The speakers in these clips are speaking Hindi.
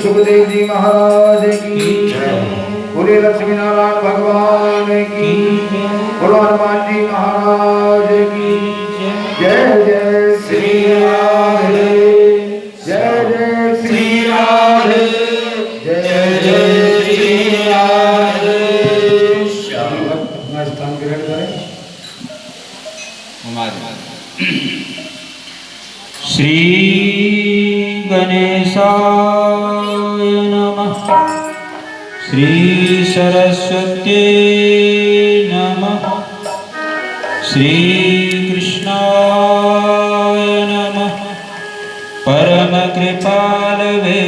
सुखदेव जी महाराज की बोले लक्ष्मी नारायण भगवान की बोलो हनुमान जी महाराज की जय जय श्री राधे जय जय श्री राधे जय जय श्री राधे। अपना स्थान ग्रहण करें। श्री गणेशाय नमः। श्री सरस्वती नमः। श्री कृष्णाय नमः। परम कृपालवे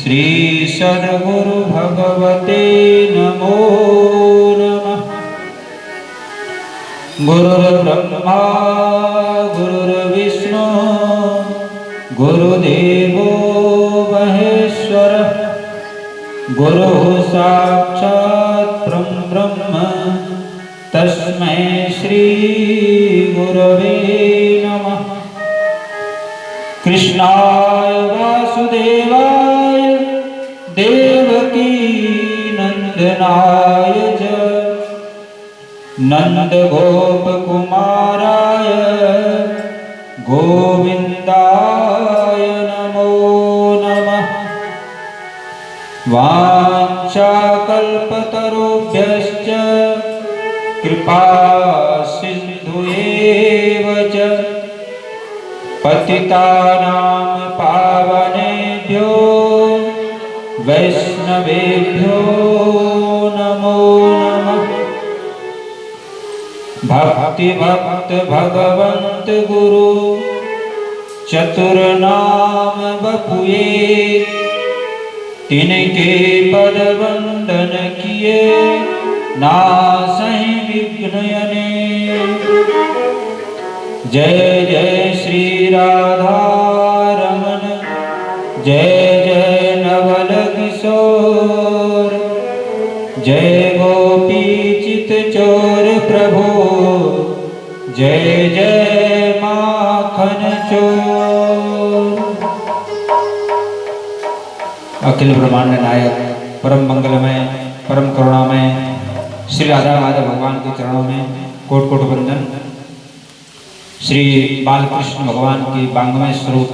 श्री सद्गुरु भगवते नमो नमः। गुरुर्ब्रह्मा गुरुर्विष्णु गुरुदेवो महेश्वरः गुरु साक्षात् परब्रह्म तस्मै श्री गुरवे नमः। कृष्णाय वासुदेवाय देवकी नंदनाय च नंदगोपकुमाराय गोविंदाय नमो नमः। वाञ्छाकल्पतरुभ्यश्च कृपा सिन्धुएव च पतितानां पावनेभ्यो वैष्णवेभ्यो नमो नमः। भक्ति भक्त भगवंत गुरु चतुर्नाम बपुए तिनके पद वंदन किए नासहि विघ्नयने। जय जय श्री राधा रमन जय जय नवल किशोर जय गोपी चित चोर प्रभु जय जय माखन चोर। अखिल ब्रह्मांड नायक परम मंगलमय परम करुणामय श्री राधा माधव भगवान के चरणों में कोट कोट वंदन। श्री बालकृष्ण भगवान की वांग्मय स्वरूप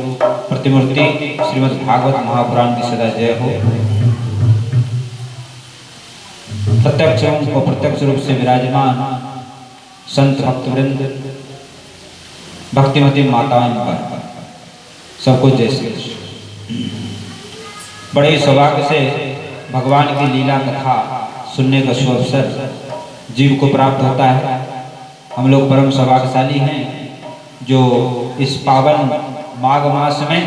प्रतिमूर्ति श्रीमद् भागवत महापुराण की सदा जय हो। प्रत्यक्ष और प्रत्यक्ष रूप से विराजमान संत भक्तवृंद भक्तिमती माताओं पर सबको जय श्री कृष्ण। बड़े सौभाग्य से भगवान की लीला कथा सुनने का शुभ अवसर जीव को प्राप्त होता है। हम लोग परम सौभाग्यशाली हैं जो इस पावन माघ मास में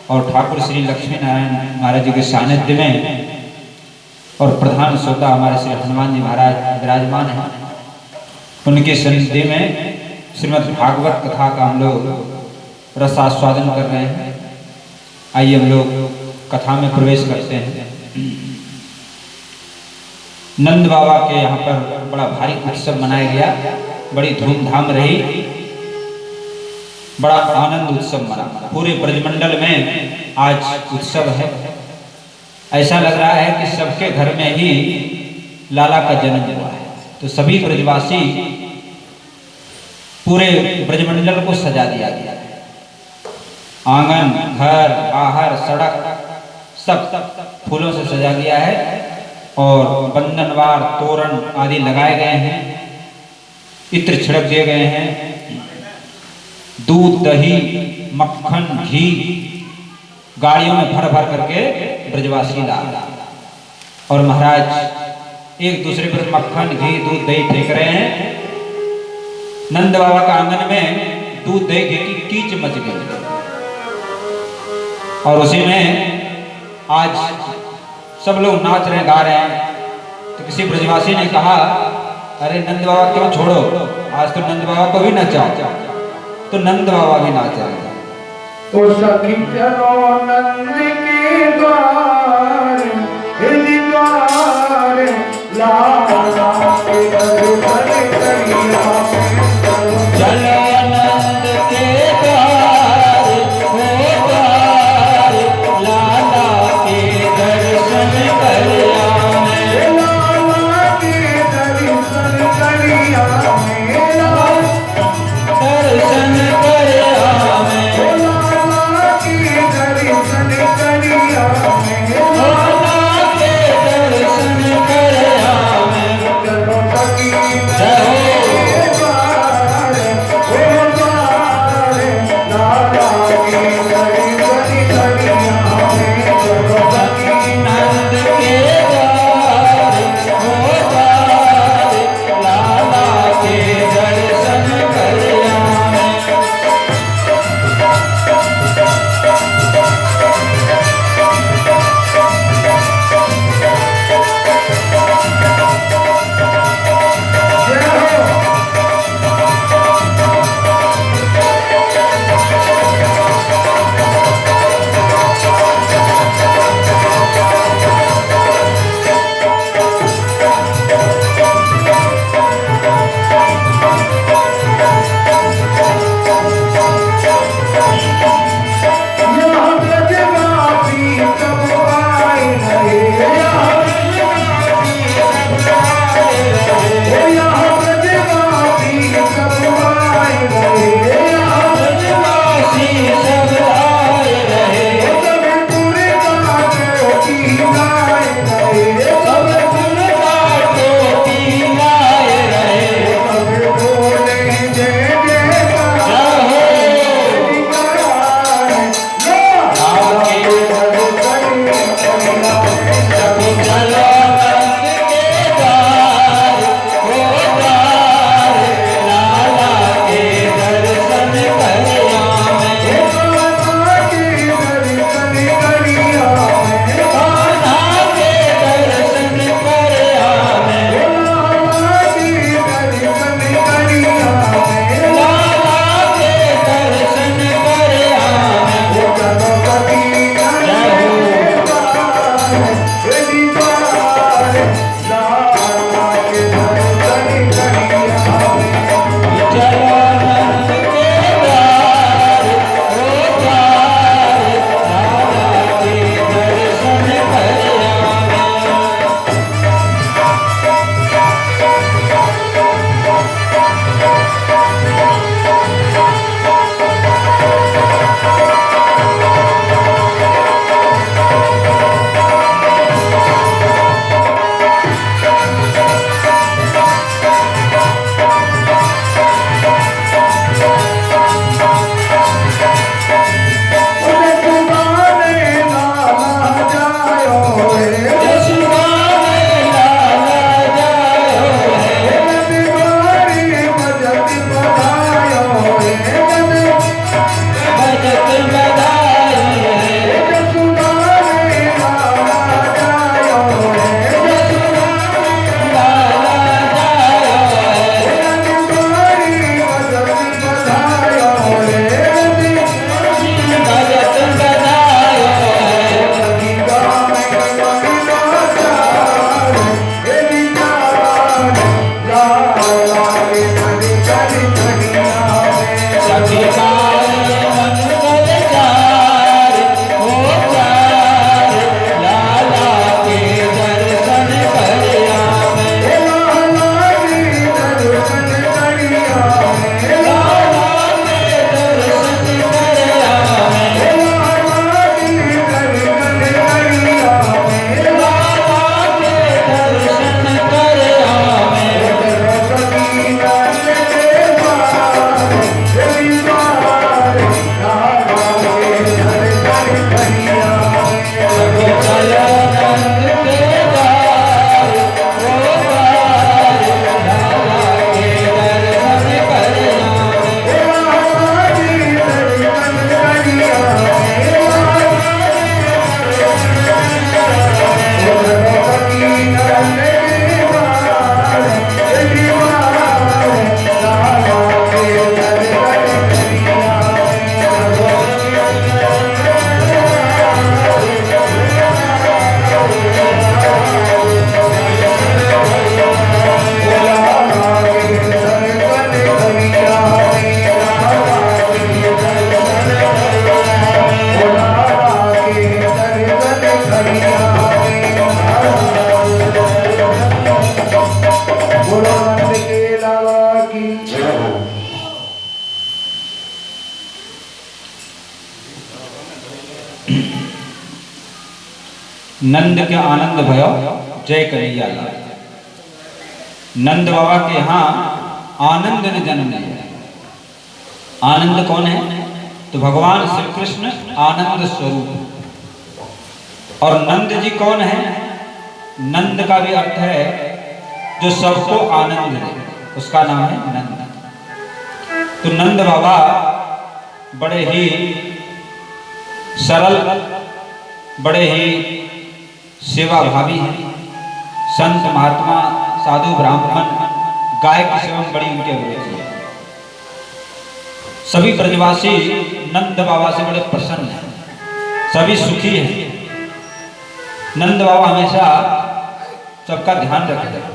और ठाकुर श्री लक्ष्मी नारायण महाराज जी के सानिध्य में और प्रधान श्रोता हमारे श्री हनुमान जी महाराज विराजमान हैं। उनके सन्निधि में श्रीमद् भागवत कथा का हम लोग रसास्वादन कर रहे हैं। आइए हम लोग कथा में प्रवेश करते हैं। नंद बाबा के यहाँ पर बड़ा भारी उत्सव मनाया गया, बड़ी धूमधाम रही, बड़ा आनंद उत्सव मना। पूरे ब्रजमंडल में आज उत्सव है। ऐसा लग रहा है कि सबके घर में ही लाला का जन्म हुआ है। तो सभी ब्रजवासी पूरे ब्रजमंडल को सजा दिया गया है। आंगन घर बाहर सड़क सब फूलों से सजा दिया है। और बंधनवार तोरण आदि लगाए गए हैं, इत्र छिड़क दिए गए हैं, दूध दही मक्खन घी गाड़ियों में भर भर करके ब्रजवासी ला, और महाराज एक दूसरे पर मक्खन घी दूध दही फेंक रहे हैं। नंद बाबा का आंगन में दूध दही घी की कीच मच गई, और उसी में आज सब लोग नाच रहे गा रहे हैं। तो किसी ब्रजवासी ने कहा, अरे नंद बाबा क्यों छोड़ो, आज तो नंद बाबा को भी नचाओ। तो नंद बाबा भी नाच रहे थे। तो सखी चलो नंद के द्वार, हृदय द्वार, लाला के दर्शन करिया। चलो नंद के द्वार, हो द्वार, लाला के दर्शन करिया। लाला के दर्शन करिया, दर्शन करिया में, लाला के दर्शन करिया, लाला के दर्शन करिया में। नंद के आनंद भयो जय कन्हैया लाल। नंद बाबा के यहाँ आनंद ने जन्म लिया। आनंद कौन है? तो भगवान श्री कृष्ण आनंद स्वरूप। और नंद जी कौन है? नंद का भी अर्थ है जो सबको आनंद दे, उसका नाम है नंद। तो नंद बाबा बड़े ही सरल, बड़े ही सेवा भावी हैं। संत महात्मा साधु ब्राह्मण गाय की सेवा में बड़ी उनकी अभिरुचि है। सभी ब्रजवासी नंद बाबा से बड़े प्रसन्न हैं, सभी सुखी हैं। नंद बाबा हमेशा सबका ध्यान रखते हैं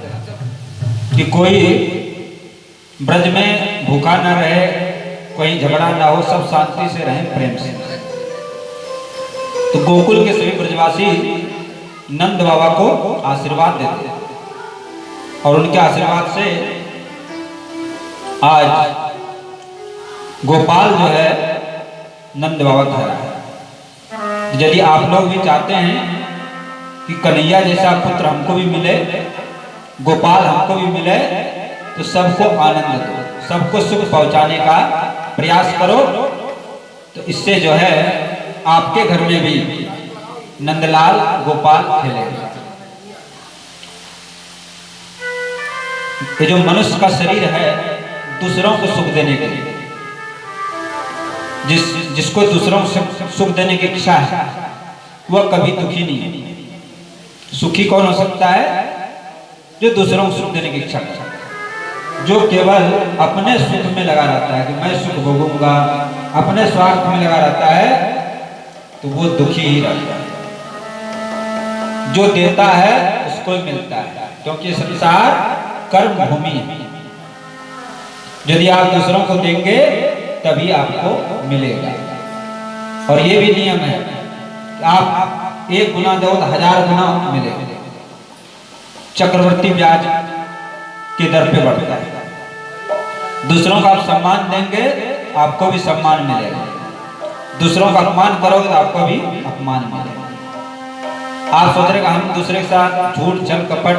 कि कोई ब्रज में भूखा न रहे, कोई झगड़ा ना हो, सब शांति से रहें, प्रेम से। तो गोकुल के सभी ब्रजवासी नंद बाबा को आशीर्वाद देते हैं और उनके आशीर्वाद से आज गोपाल जो है नंद बाबा का है। यदि आप लोग भी चाहते हैं कि कन्हैया जैसा पुत्र हमको भी मिले, गोपाल हमको भी मिले, तो सबको आनंद दो, सबको सुख पहुंचाने का प्रयास करो। तो इससे जो है आपके घर में भी नंदलाल गोपाल खेलेंगे। ये जो मनुष्य का शरीर है दूसरों को सुख देने के लिए, जिसको दूसरों को सुख देने की इच्छा है वह कभी दुखी नहीं है। सुखी कौन हो सकता है? जो दूसरों को सुख देने की इच्छा करता है। जो केवल अपने सुख में लगा रहता है कि मैं सुख भोगूंगा, अपने स्वार्थ में लगा रहता है, तो वो दुखी ही रहता है। जो देता है उसको ही मिलता है, क्योंकि संसार कर्म भूमि है। यदि आप दूसरों को देंगे तभी आपको मिलेगा। और ये भी नियम है कि आप 1 गुना दो तो 1000 गुना मिलेगा। चक्रवर्ती ब्याज के दर पे बढ़ता है। दूसरों का आप सम्मान देंगे आपको भी सम्मान मिलेगा, दूसरों का अपमान करोगे तो आपको भी अपमान मिलेगा। आप सोच रहे हम दूसरे के साथ झूठ छल कपट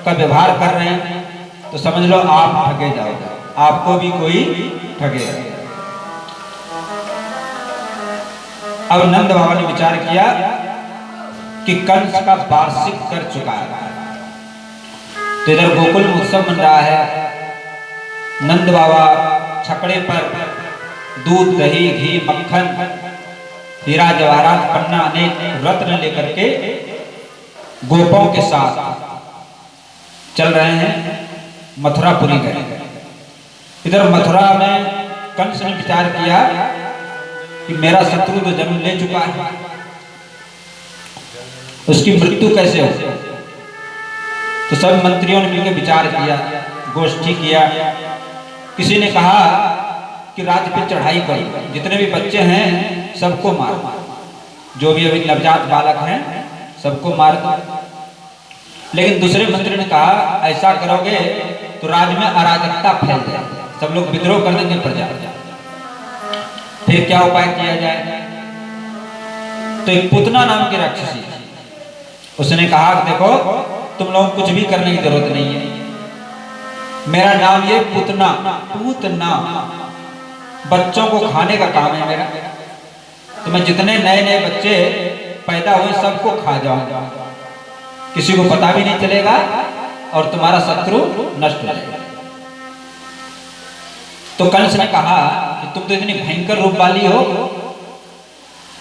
का व्यवहार कर रहे हैं तो समझ लो आप ठगे जाओगे, आपको भी कोई ठगेगा। अब नंद बाबा ने विचार किया कि कंस का वार्षिक कर चुका है, तो इधर गोकुल में उत्सव बन रहा है। नंद बाबा छकड़े पर दूध, दही, घी, मक्खन, हीरा जवाहरात, पन्ना, अनेक रत्न लेकर के गोपों के साथ चल रहे हैं, मथुरापुरी गए। इधर मथुरा में कंस ने विचार किया कि मेरा शत्रु तो जन्म ले चुका है, उसकी मृत्यु कैसे हो? तो सब मंत्रियों ने मिलकर विचार किया, गोष्ठी किया। किसी ने कहा कि राज्य पे चढ़ाई करो, जितने भी बच्चे हैं सबको मारो, जो भी अभी नवजात बालक हैं सबको मार दो। लेकिन दूसरे मंत्री ने कहा ऐसा करोगे तो राज्य में अराजकता फैल जाए, सब लोग विद्रोह कर देंगे प्रजा। फिर क्या उपाय किया जाए? तो एक पुतना नाम की राक्षसी, उसने कहा देखो तुम लोग कुछ भी करने की जरूरत नहीं है, मेरा नाम ये पुतना, पूतना, बच्चों को खाने का काम है मेरा। तो मैं जितने नए नए बच्चे पैदा हुए सबको खा जाऊंगा, किसी को पता भी नहीं चलेगा और तुम्हारा शत्रु नष्ट हो जाएगा। तो कंस ने कहा कि तुम तो इतनी भयंकर रूप वाली हो,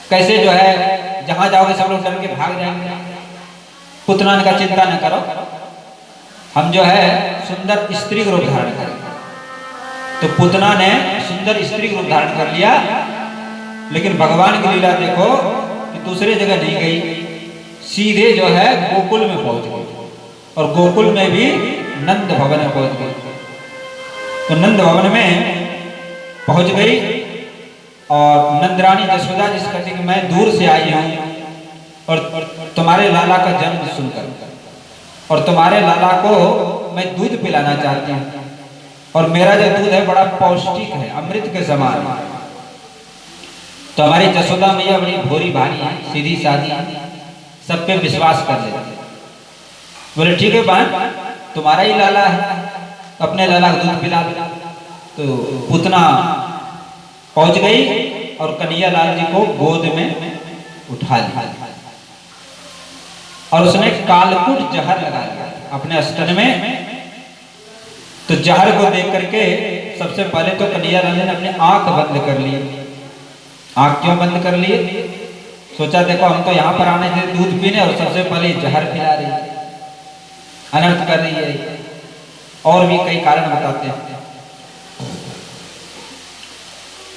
कैसे जो है जहां जाओगे सब लोग डर के भाग जाएंगे। पुतना ने कहा चिंता न करो, हम जो है सुंदर स्त्री रूप धारण करेंगे। तो पुतना ने सुंदर स्त्री रूप धारण कर लिया, लेकिन भगवान की लीला देखो कि दूसरे जगह नहीं गई, सीधे जो है गोकुल में पहुंच गई और गोकुल में भी नंद भवन में पहुंच गई। तो नंद भवन में पहुंच गई और नंदरानी जसोदा जिस कहती कि मैं दूर से आई हूं और तुम्हारे लाला का जन्म सुनकर, और तुम्हारे लाला को मैं दूध पिलाना चाहती हूँ, और मेरा जो दूध है बड़ा पौष्टिक है, अमृत के समान। तो हमारी जसोदा मैया बड़ी भोरी भारी है, सीधी सादी, सब पे विश्वास कर लेते। बोले ठीक है बहन, तुम्हारा ही लाला है, अपने लाला को दूध पिला दो। तो पूतना पहुंच गई और कन्हैया लाल जी को गोद में उठा लिया और उसने कालकूट जहर लगा दिया अपने स्तन में। तो जहर को देख करके सबसे पहले तो कन्हैया लाल ने अपनी आंख बंद कर ली। आंख क्यों बंद कर लिए? सोचा देखो हम तो यहाँ पर आने से दूध पीने और सबसे पहले जहर पिला रही है, अनर्थ कर रही है। और भी कई कारण बताते हैं।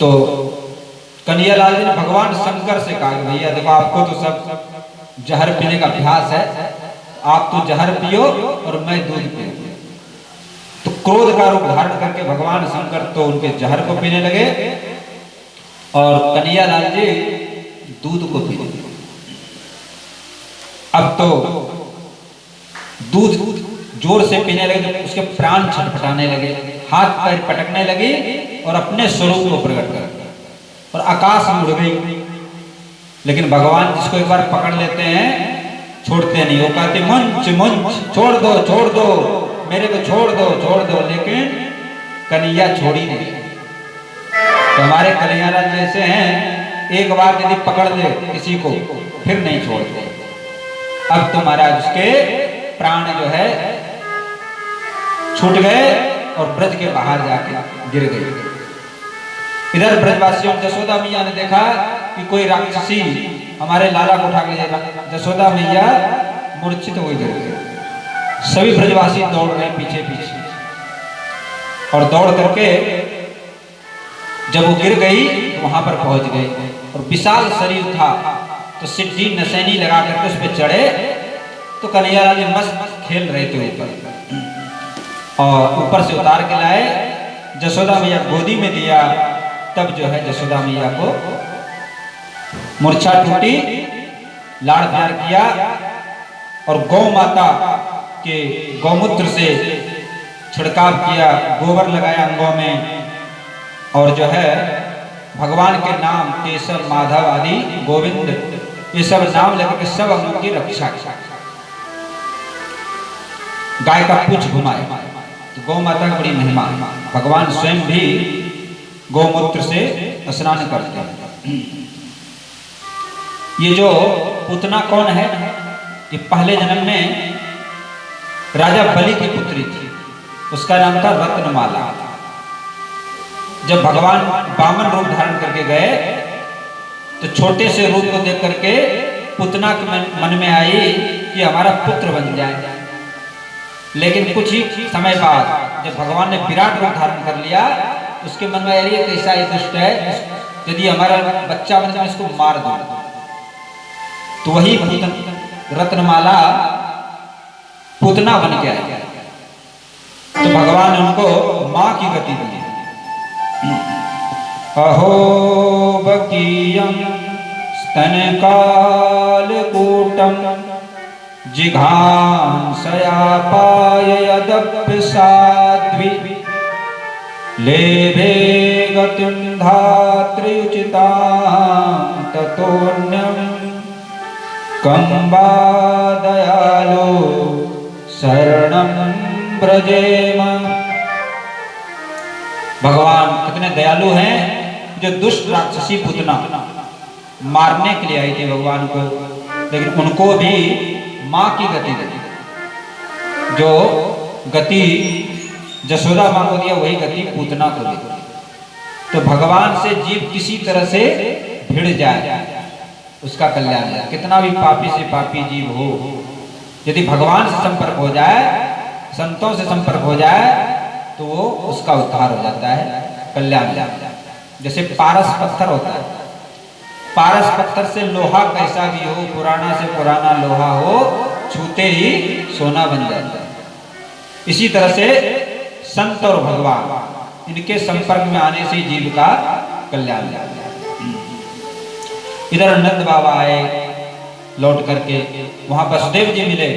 तो कन्हैया लाल जी ने भगवान शंकर से कहा, भैया देखो आपको तो सब जहर पीने का अभ्यास है, आप तो जहर पियो और मैं दूध पीऊं। तो क्रोध का रूप धारण करके भगवान शंकर तो उनके जहर को पीने लगे और कन्हैया लाल जी दूध को पीने लगे। अब तो दूध जोर से पीने लगे तो उसके प्राण छटपटाने लगे, हाथ पैर पटकने लगे और अपने स्वरूप को प्रकट कर और आकाश में उड़ गई। लेकिन भगवान जिसको एक बार पकड़ लेते हैं छोड़ते नहीं। वो कहते मुंच मुंच, छोड़ दो मेरे को छोड़ दो। लेकिन कन्हैया छोड़ी नहीं। तो हमारे कन्हैया लाल जैसे हैं, एक बार यदि पकड़ ले किसी को फिर नहीं छोड़ते। अब तो महाराज उसके प्राण जो है छूट गए और ब्रज के बाहर जाके गिर गए। इधर ब्रजवासियों जसोदा मैया ने देखा कि कोई राक्षसी हमारे लाला को उठा के ले जाएगा। जसोदा मैया मूर्छित हो गई। सभी ब्रजवासी दौड़ रहे पीछे और दौड़ करके जब वो गिर गई तो वहां पर पहुंच गए और विशाल शरीर था तो सिद्धि नसैनी लगा करके उस पर चढ़े। तो कन्हैया लाल जी मस्त खेल रहे थे ऊपर और ऊपर से उतार के लाए, जसोदा मैया गोदी में दिया। तब जो है जसोदा मैया को मूर्छा टूटी, लाड़ प्यार किया और गौ माता के गौमूत्र से छिड़काव किया, गोबर लगाया अंगों में और जो है भगवान के नाम केशव माधव आदि गोविंद ये सब नाम लेकर के सब अंगों की रक्षा की। गाय का पूंछ घुमाए तो गौ माता की बड़ी महिमा। भगवान स्वयं भी गौमूत्र से स्नान करते हैं। ये जो पूतना कौन है? ये पहले जन्म में राजा बलि की पुत्री थी, उसका नाम था रत्नमाला। जब भगवान वामन रूप धारण करके गए तो छोटे से रूप को देख करके पूतना के मन में आई कि हमारा पुत्र बन जाए। लेकिन कुछ ही समय बाद जब भगवान ने विराट रूप धारण कर लिया उसके मन में आई कैसा ये दुष्ट है, यदि हमारा बच्चा बन जाए इसको मार दो। तो वही रत्नमाला पूतना बन के आई। तो भगवान ने उनको मां की गति दी। अहो बकीयम स्तन कालकूटम जिघांसया पाययदप्य साध्वी लेभे गतिं धात्र्युचितां ततोऽन्यं कंबा दयालो शरणं ब्रजेम। भगवान कितने दयालु हैं। जो दुष्ट राक्षसी पूतना मारने के लिए आई थी भगवान को, लेकिन उनको भी मां की गति दी। जो गति जसोदा मां को दिया वही गति पूतना को दी। तो भगवान से जीव किसी तरह से भिड़ जाए उसका कल्याण है। कितना भी पापी से पापी जीव हो, यदि भगवान से संपर्क हो जाए, संतों से संपर्क हो जाए तो वो उसका उद्धार हो जाता है, कल्याण हो जाता है। जैसे पारस पत्थर होता है, पारस पत्थर से लोहा कैसा भी हो, पुराना से पुराना लोहा हो, छूते ही सोना बन जाता है। इसी तरह से संत और भगवान इनके संपर्क में आने से जीव का कल्याण हो जाता है। इधर नंद बाबा आए लौट करके, वहां वसुदेव जी मिले।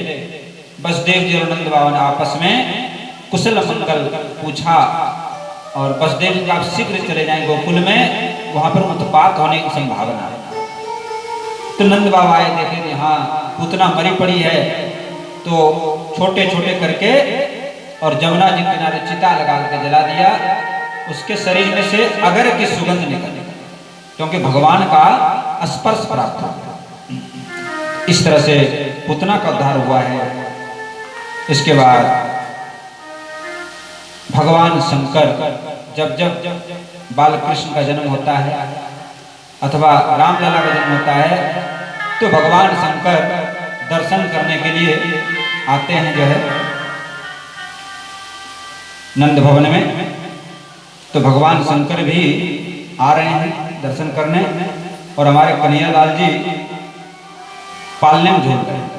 वसुदेव जी और नंद बाबा ने आपस में कुशल मंगल पूछा और वसुदेव जी आप शीघ्र चले जाएं गोकुल में, वहां पर उत्पात होने की संभावना है। तो नंद बाबा आए, देखे यहाँ पुतना मरी पड़ी है तो छोटे छोटे करके और जमुना जी किनारे चिता लगा के जला दिया। उसके शरीर में से अगर की सुगंध निकली, क्योंकि भगवान का स्पर्श प्राप्त था। इस तरह से पुतना का उद्धार हुआ है। इसके बाद भगवान शंकर जब जब बालकृष्ण का जन्म होता है अथवा रामलला का जन्म होता है तो भगवान शंकर दर्शन करने के लिए आते हैं जो है नंद भवन में। तो भगवान शंकर भी आ रहे हैं दर्शन करने और हमारे कन्हैयालाल जी पालने में झूल रहे हैं।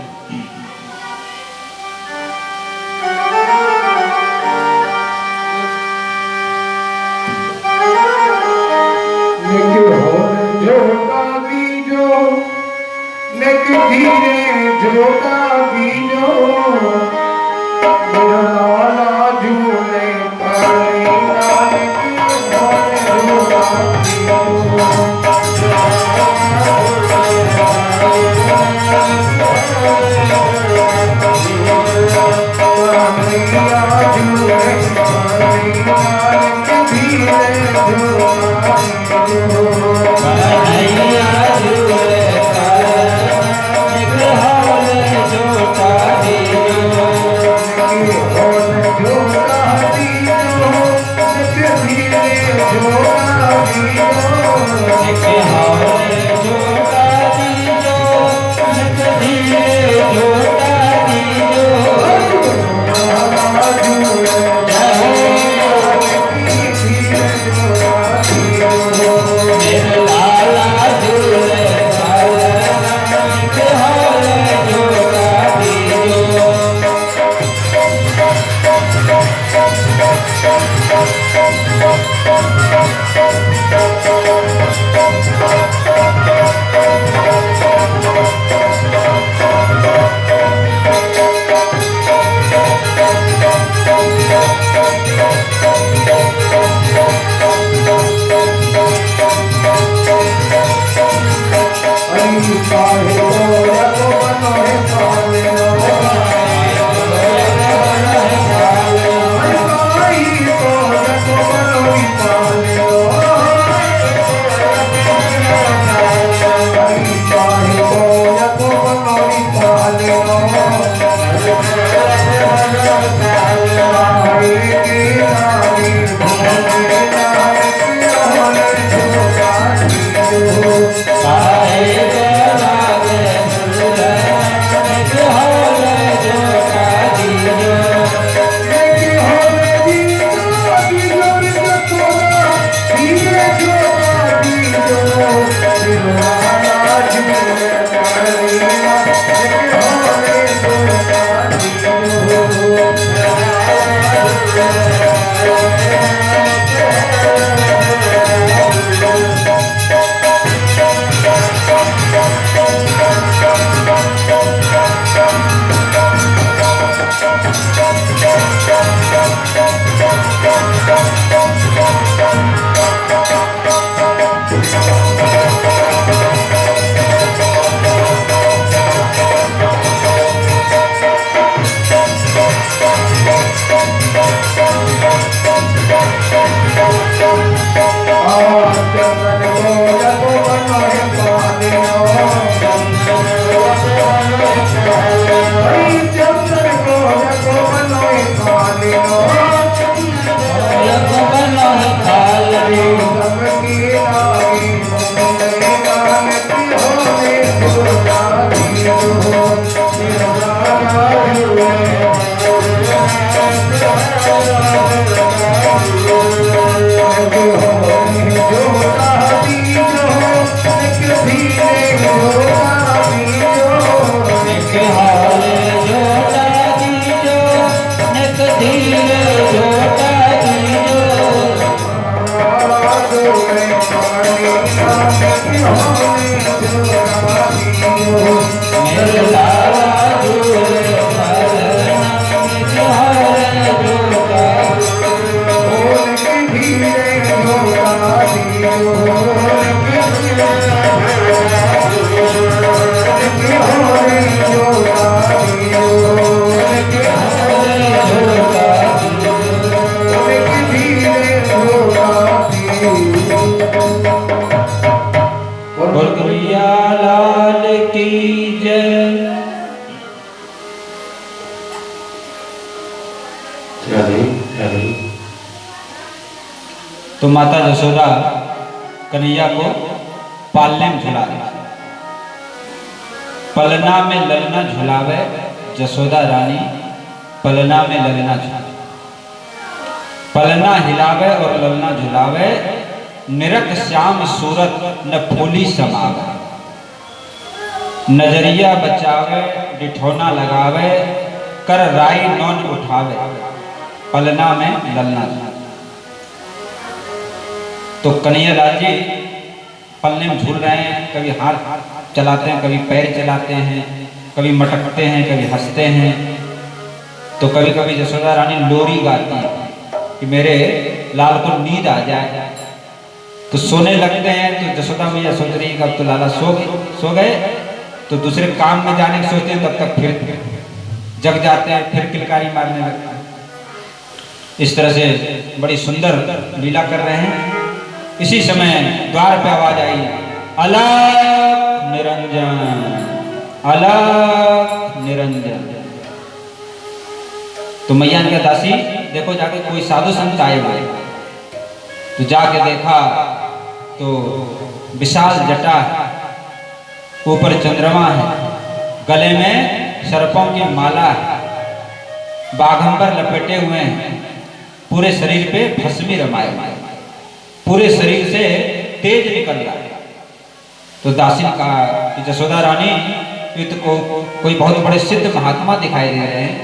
झोटा बीजो लाला झूले पानी Oh तो माता यशोदा कन्हैया को पालने में झुला रही। पलना में ललना झुलावे यशोदा रानी, पलना में ललना झुलावे। पलना हिलावे और ललना झुलावे, निरख श्याम सूरत न फूली समावे। नजरिया बचावे डिठौना लगावे, कर राई नौन उठावे, पलना में ललना झुलावे। तो कन्हैया लाल जी पलने में झूल रहे हैं, कभी हाथ चलाते हैं, कभी पैर चलाते हैं, कभी मटकते हैं, कभी हंसते हैं। तो कभी कभी यशोदा रानी लोरी गाती है कि मेरे लाल को नींद आ जाए। तो सोने लगते हैं तो यशोदा मैया सोच रही कि अब तो लाला सो गए, तो दूसरे काम में जाने की सोचते हैं, तब तक फिर जग जाते हैं, फिर किलकारी मारने लगते हैं। इस तरह से बड़ी सुंदर लीला कर रहे हैं। इसी समय द्वार पे आवाज आई, अलग निरंजन, अलग निरंजन। तो मैया ने कहा दासी देखो जाके कोई साधु संत आए हुए। तो जाके देखा तो विशाल जटा है, ऊपर चंद्रमा है, गले में सर्पों की माला है, बाघंबर लपेटे हुए हैं, पूरे शरीर पे भस्मी रमाए हुए, पूरे शरीर से तेज निकल रहा है। तो दासी ने कहा कि यशोदा रानी ये तो कोई बहुत बड़े सिद्ध महात्मा दिखाई दे रहे हैं,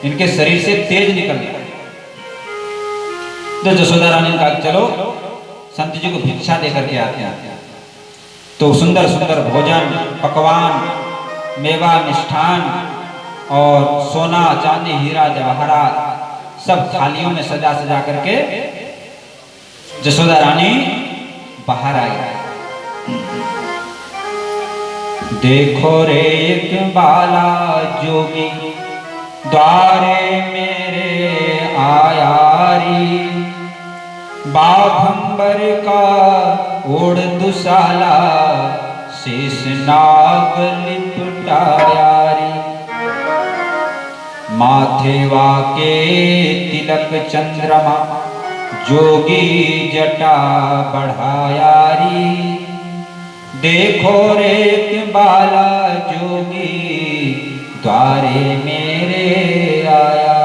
इनके शरीर से तेज निकल रहा है। तो यशोदा रानी ने कहा चलो संत जी को भिक्षा देकर के आते हैं। तो सुंदर सुंदर भोजन पकवान, मेवा मिष्ठान और सोना चांदी हीरा जवाहरात सब थालियों में सजा सजा करके यशोदा रानी बाहर आई। देखो रे एक बाला जोगी द्वारे मेरे आयारी, बाघंबर का ओढ़ दुशाला शेष नाग लिपटायारी। माथे वाके तिलक चंद्रमा जोगी जटा बढ़ायारी। देखो रे बाला जोगी द्वारे मेरे आया।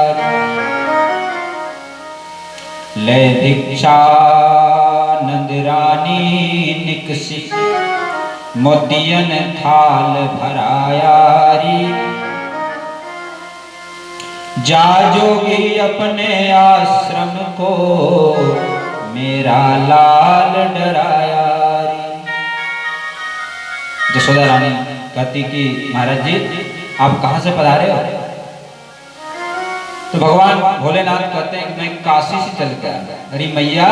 ले दीक्षा नंद रानी निकसी, मोतियन थाल भरायारी। जा जोगी अपने आश्रम को मेरा लाल डराया। यशोदा रानी कहती कि महाराज जी आप कहाँ से पधारे हो? तो भगवान भोलेनाथ कहते हैं कि मैं काशी से चल के आया। अरे मैया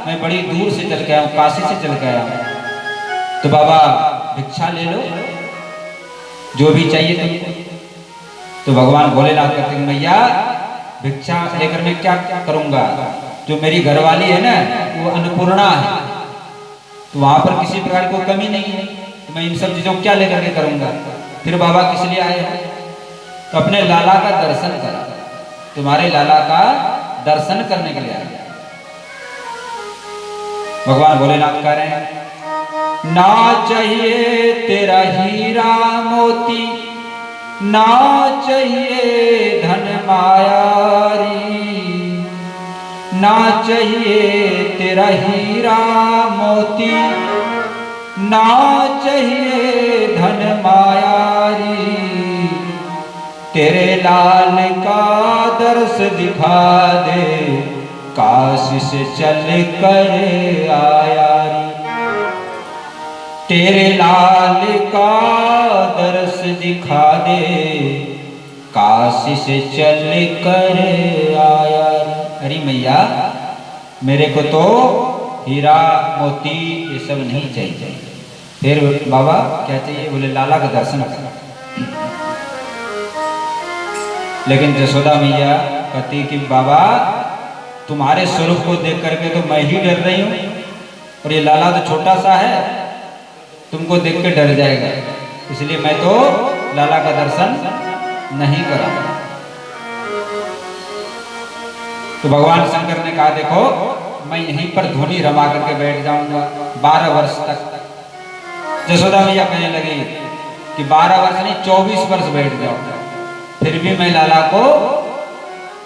मैं बड़ी दूर से चल के आया हूँ, काशी से चल के आया हूँ। तो बाबा भिक्षा ले लो, जो भी चाहिए तुमको। तो भगवान भोलेनाथ कहते हैं मैया भिक्षा लेकर मैं क्या क्या करूंगा? जो मेरी घरवाली है ना वो अन्नपूर्णा है, तो वहां पर किसी प्रकार की कोई कमी नहीं है, तो मैं इन सब चीजों को क्या लेकर के करूंगा? फिर बाबा किस लिए आए हैं? तो अपने लाला का दर्शन करा, तुम्हारे लाला का दर्शन करने के लिए आए। भगवान भोलेनाथ कह रहे हैं ना चाहिए तेरा हीरा मोती, ना चाहिए धन मायारी। ना चाहिए तेरा हीरा मोती, ना चाहिए धन मायारी। तेरे लाल का दर्श दिखा दे, काशी से चल कर आयारी। तेरे लाल का दर्श दिखा दे, काशी से चल कर आया। अरे मैया मेरे को तो हीरा मोती ये सब नहीं चाहिए। फिर बाबा क्या चाहिए? बोले लाला का दर्शन कर। लेकिन यशोदा मैया कहती कि बाबा तुम्हारे स्वरूप को देख करके तो मैं ही डर रही हूँ, और ये लाला तो छोटा सा है, तुमको देख के डर जाएगा, इसलिए मैं तो लाला का दर्शन नहीं करा। तो भगवान शंकर ने कहा देखो मैं यहीं पर धुनी रमा करके बैठ जाऊंगा 12 वर्ष तक। जसोदा मैया कहने लगी कि 12 वर्ष नहीं 24 वर्ष बैठ जाओ, फिर भी मैं लाला को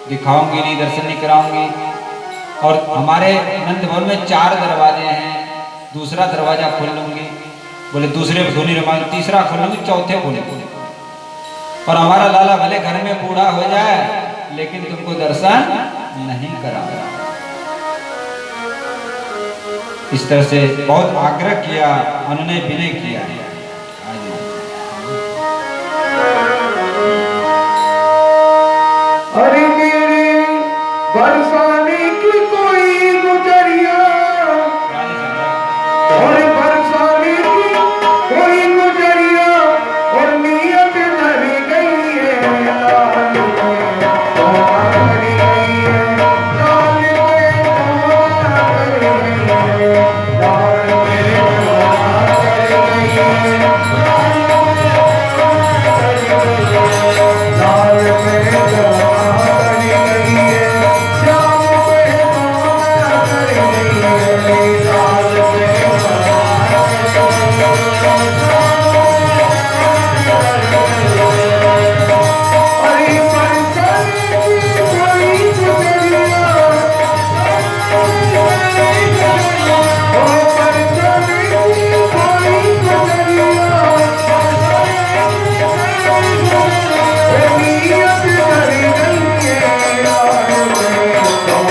दिखाऊंगी नहीं, दर्शन नहीं कराऊंगी। और हमारे नंद भवन में 4 दरवाजे हैं, दूसरा दरवाजा खोल लूंगी, बोले दूसरे धुनी रमा, तीसरा खोलूंगी, चौथे खोलूंगी। और हमारा लाला भले घर में बूढ़ा हो जाए लेकिन तुमको दर्शन नहीं कराऊंगा। इस तरह से बहुत आग्रह किया, उन्होंने विनय किया। अरे मेरे बरसाने की कोई गुजरिया, और बरसाने की कोई गुजरिया, और नियत धर गई है लाल में तोबा कर गई है, लाल में तोबा कर गई है, लाल में तोबा कर गई है, लाल में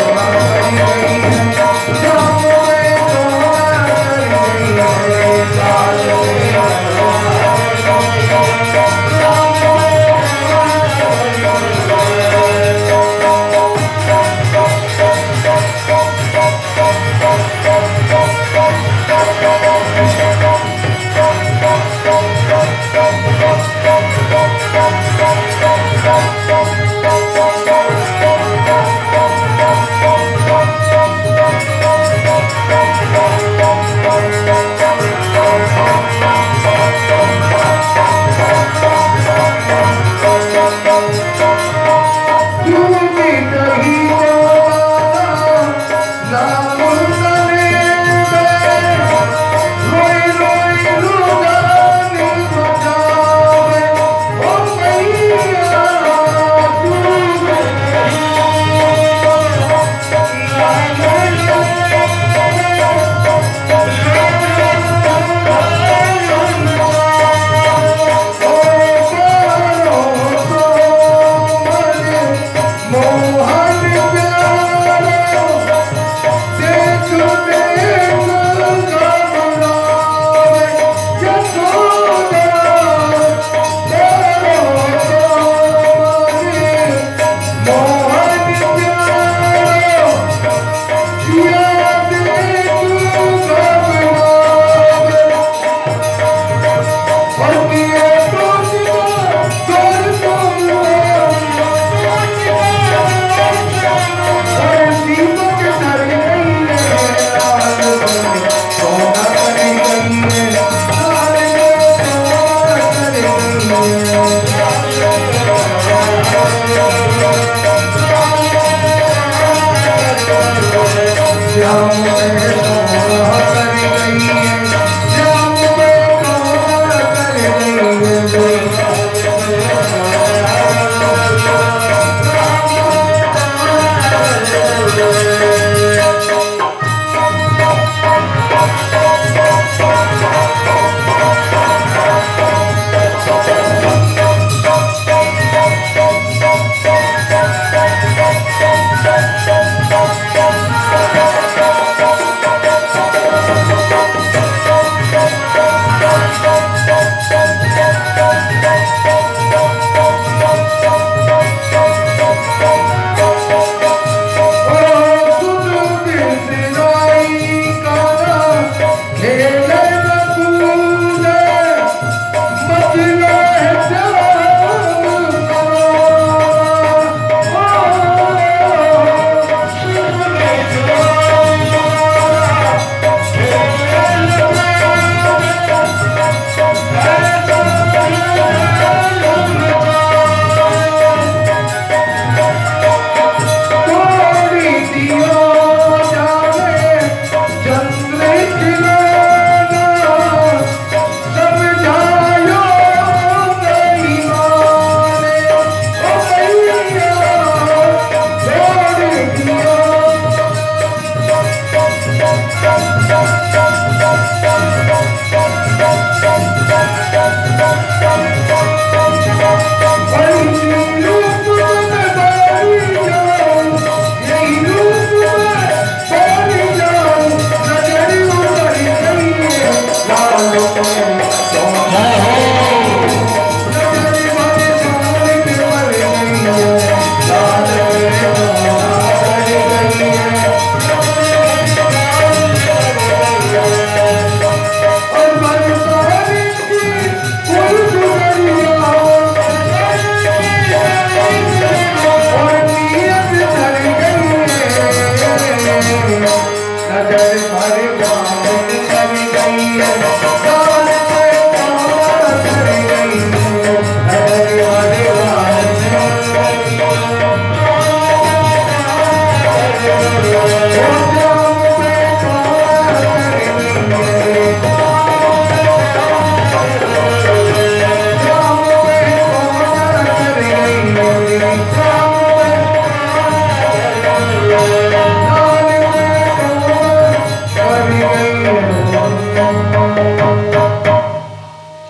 तोबा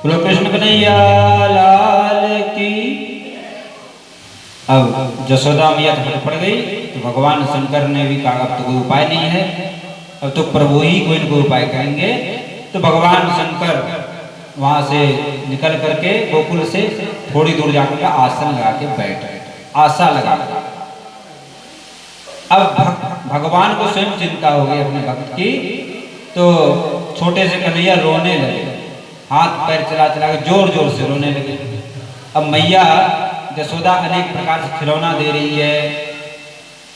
बोलो कृष्ण कन्हैया लाल की। अब जसोदा मैया हट पड़ गई तो भगवान शंकर ने भी कहा अब तो कोई उपाय नहीं है, अब तो प्रभु ही कोई न कोई उपाय करेंगे। तो भगवान शंकर वहां से निकल करके गोकुल से थोड़ी दूर जाकर आसन लगा के बैठ गए, आशा लगा। अब भगवान को स्वयं चिंता हो गई अपने भक्त की, तो छोटे से कन्हैया रोने लगे, हाथ पैर चला चला के जोर जोर से रोने लगे। अब मैया जसोदा अनेक प्रकार से खिलौना दे रही है,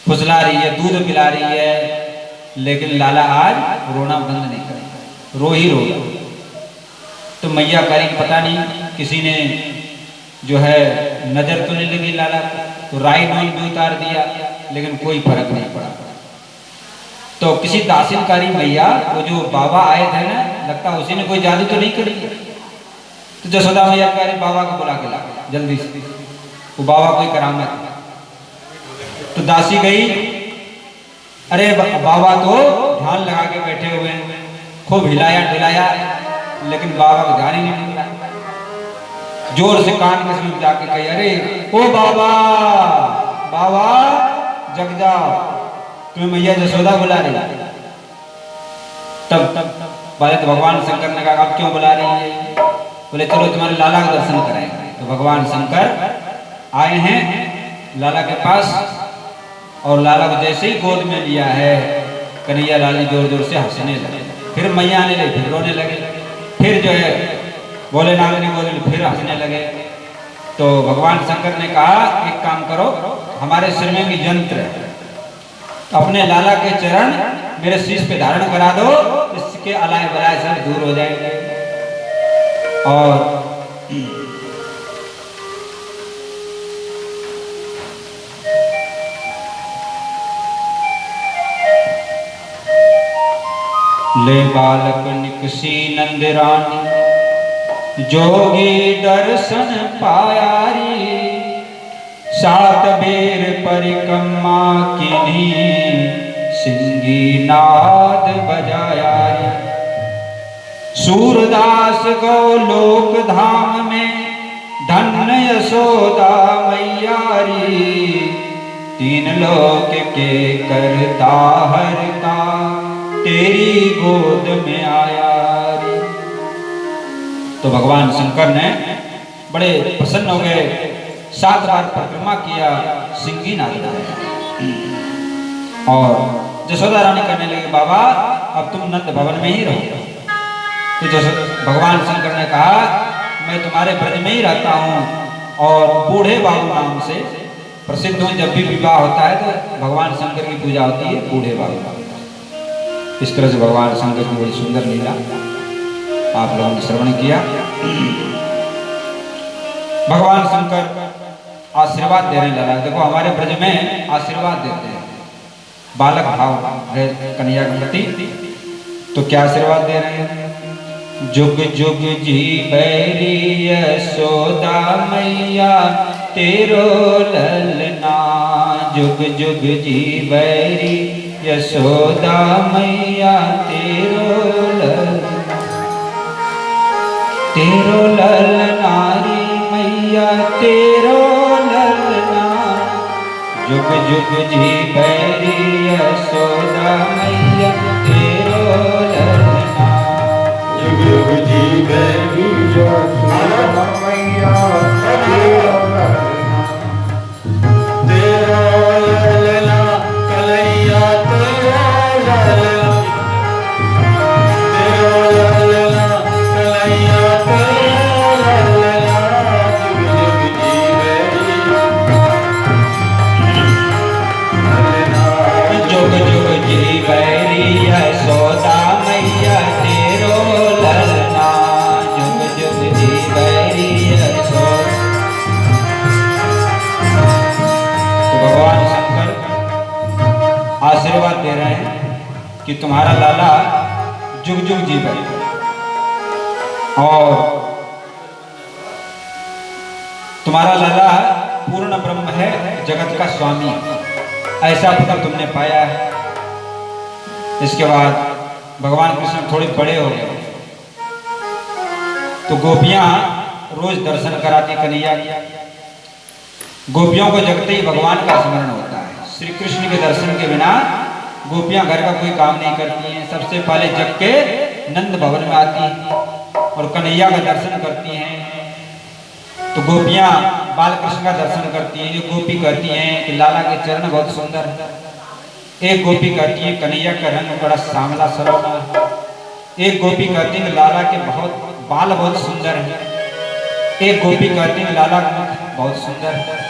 फुसला रही है, दूध पिला रही है, लेकिन लाला आज रोना बंद नहीं करेगा, रो ही रोगा। तो मैया कह रही पता नहीं किसी ने जो है नजर तो नहीं लगी लाला को, तो राई नोई भी उतार दिया, लेकिन कोई फर्क नहीं पड़ा। तो किसी दासिनकारी मैया वो जो बाबा आए थे ना, लगता उसी ने कोई जादू तो नहीं करी। तो जसोदा मैया कह रही बाबा को बुला के ला जल्दी से, वो बाबा कोई करामत। तो दासी गई, अरे बाबा तो ध्यान लगा के बैठे हुए हैं, खूब हिलाया डुलाया, लेकिन बाबा को ध्यान ही नहीं मिला। जोर से कान के समीप जाके कही अरे ओ बाबा, बाबा जग जाओ, तुम्हें मैया जसोदा बुला रही। तब पहले तो भगवान शंकर ने कहा अब क्यों बुला रही है? बोले चलो तुम्हारे लाला का दर्शन कराएंगे। तो भगवान शंकर आए हैं लाला के पास, और लाला को जैसे ही गोद में लिया है, कन्हैया लाल जोर जोर से हंसने लगे, फिर मैया आने लगी, फिर रोने लगे, फिर जो है बोले नागनी बोले, फिर हंसने लगे। तो भगवान शंकर ने कहा एक काम करो, हमारे सिर में भी यंत्र है, अपने लाला के चरण मेरे शीश पे धारण करा दो, इसके अलाय बलाय सब दूर हो जाएंगे। और ले बालक निकसी नंदरानी, जोगी दर्शन पायारी, सात बेर परिक्रमा किन्हीं, सिंगी नाद बजायारी। सूरदास गोलोक धाम में, धन्य यशोदा मैयारी, तीन लोक के करता हरता, तेरी गोद में आया रे। तो भगवान शंकर ने बड़े प्रसन्न हो गए, 7 बार परिक्रमा किया, सिंगी नाद गाया, और जसोदा रानी कहने लगे बाबा अब तुम नंद भवन में ही रहो। तो भगवान शंकर ने कहा मैं तुम्हारे ब्रज में ही रहता हूँ, और बूढ़े बाबू नाम से प्रसिद्ध हूँ। जब भी विवाह होता है तो भगवान शंकर की पूजा होती है बूढ़े बाबू। इस तरह से भगवान शंकर की बड़ी सुंदर लीला आप लोगों ने श्रवण किया। भगवान शंकर आशीर्वाद देने लगा, देखो हमारे ब्रज में आशीर्वाद देते हैं, बालक भाव है कन्हैया के प्रति। तो क्या आशीर्वाद दे रहे हैं? जुग जुग जी बैरी यशोदा मैया, तेरो ललना, जुग जुग जी बैरी यशोदा मैया, तेरो ललना रे मैया, तेरो ललना, जुग जुग जी बैरी यशोदा मैया, तेरो ललना, जुग जुग जी बैरी यशोदा मैया, तेरो ललना, तेरो ललना कन्हैया, तेरो ललना, तेरो ललना कन्हैया, तेरो ललना, जुग जुग जी बैरी ललना, जुग जुग जी बैरी यशोदा मैया, तेरो ललना, जुग जुग जी बैरी यशोदा। तो भगवान शंकर आशीर्वाद दे रहे हैं कि तुम्हारा लाला जुग जुग जीवे और तुम्हारा लाला पूर्ण ब्रह्म है, जगत का स्वामी, ऐसा पुत्र तुमने पाया है। इसके बाद भगवान कृष्ण थोड़े बड़े हो गए तो गोपियां रोज दर्शन कराती कन्हैया। गोपियों को जगते ही भगवान का स्मरण होता है। श्री कृष्ण के दर्शन के बिना गोपियां घर का कोई काम नहीं करती हैं। सबसे पहले जग के नंद भवन में आती हैं और कन्हैया का दर्शन करती हैं। तो गोपियां बाल कृष्ण का दर्शन करती हैं। एक गोपी कहती हैं कि लाला के चरण बहुत सुंदर है। एक गोपी कहती है कन्हैया का रंग बड़ा सांवला सलोना है। एक गोपी कहती है लाला के बाल बहुत सुंदर है। एक गोपी कहती है लाला का मुख बहुत सुंदर है।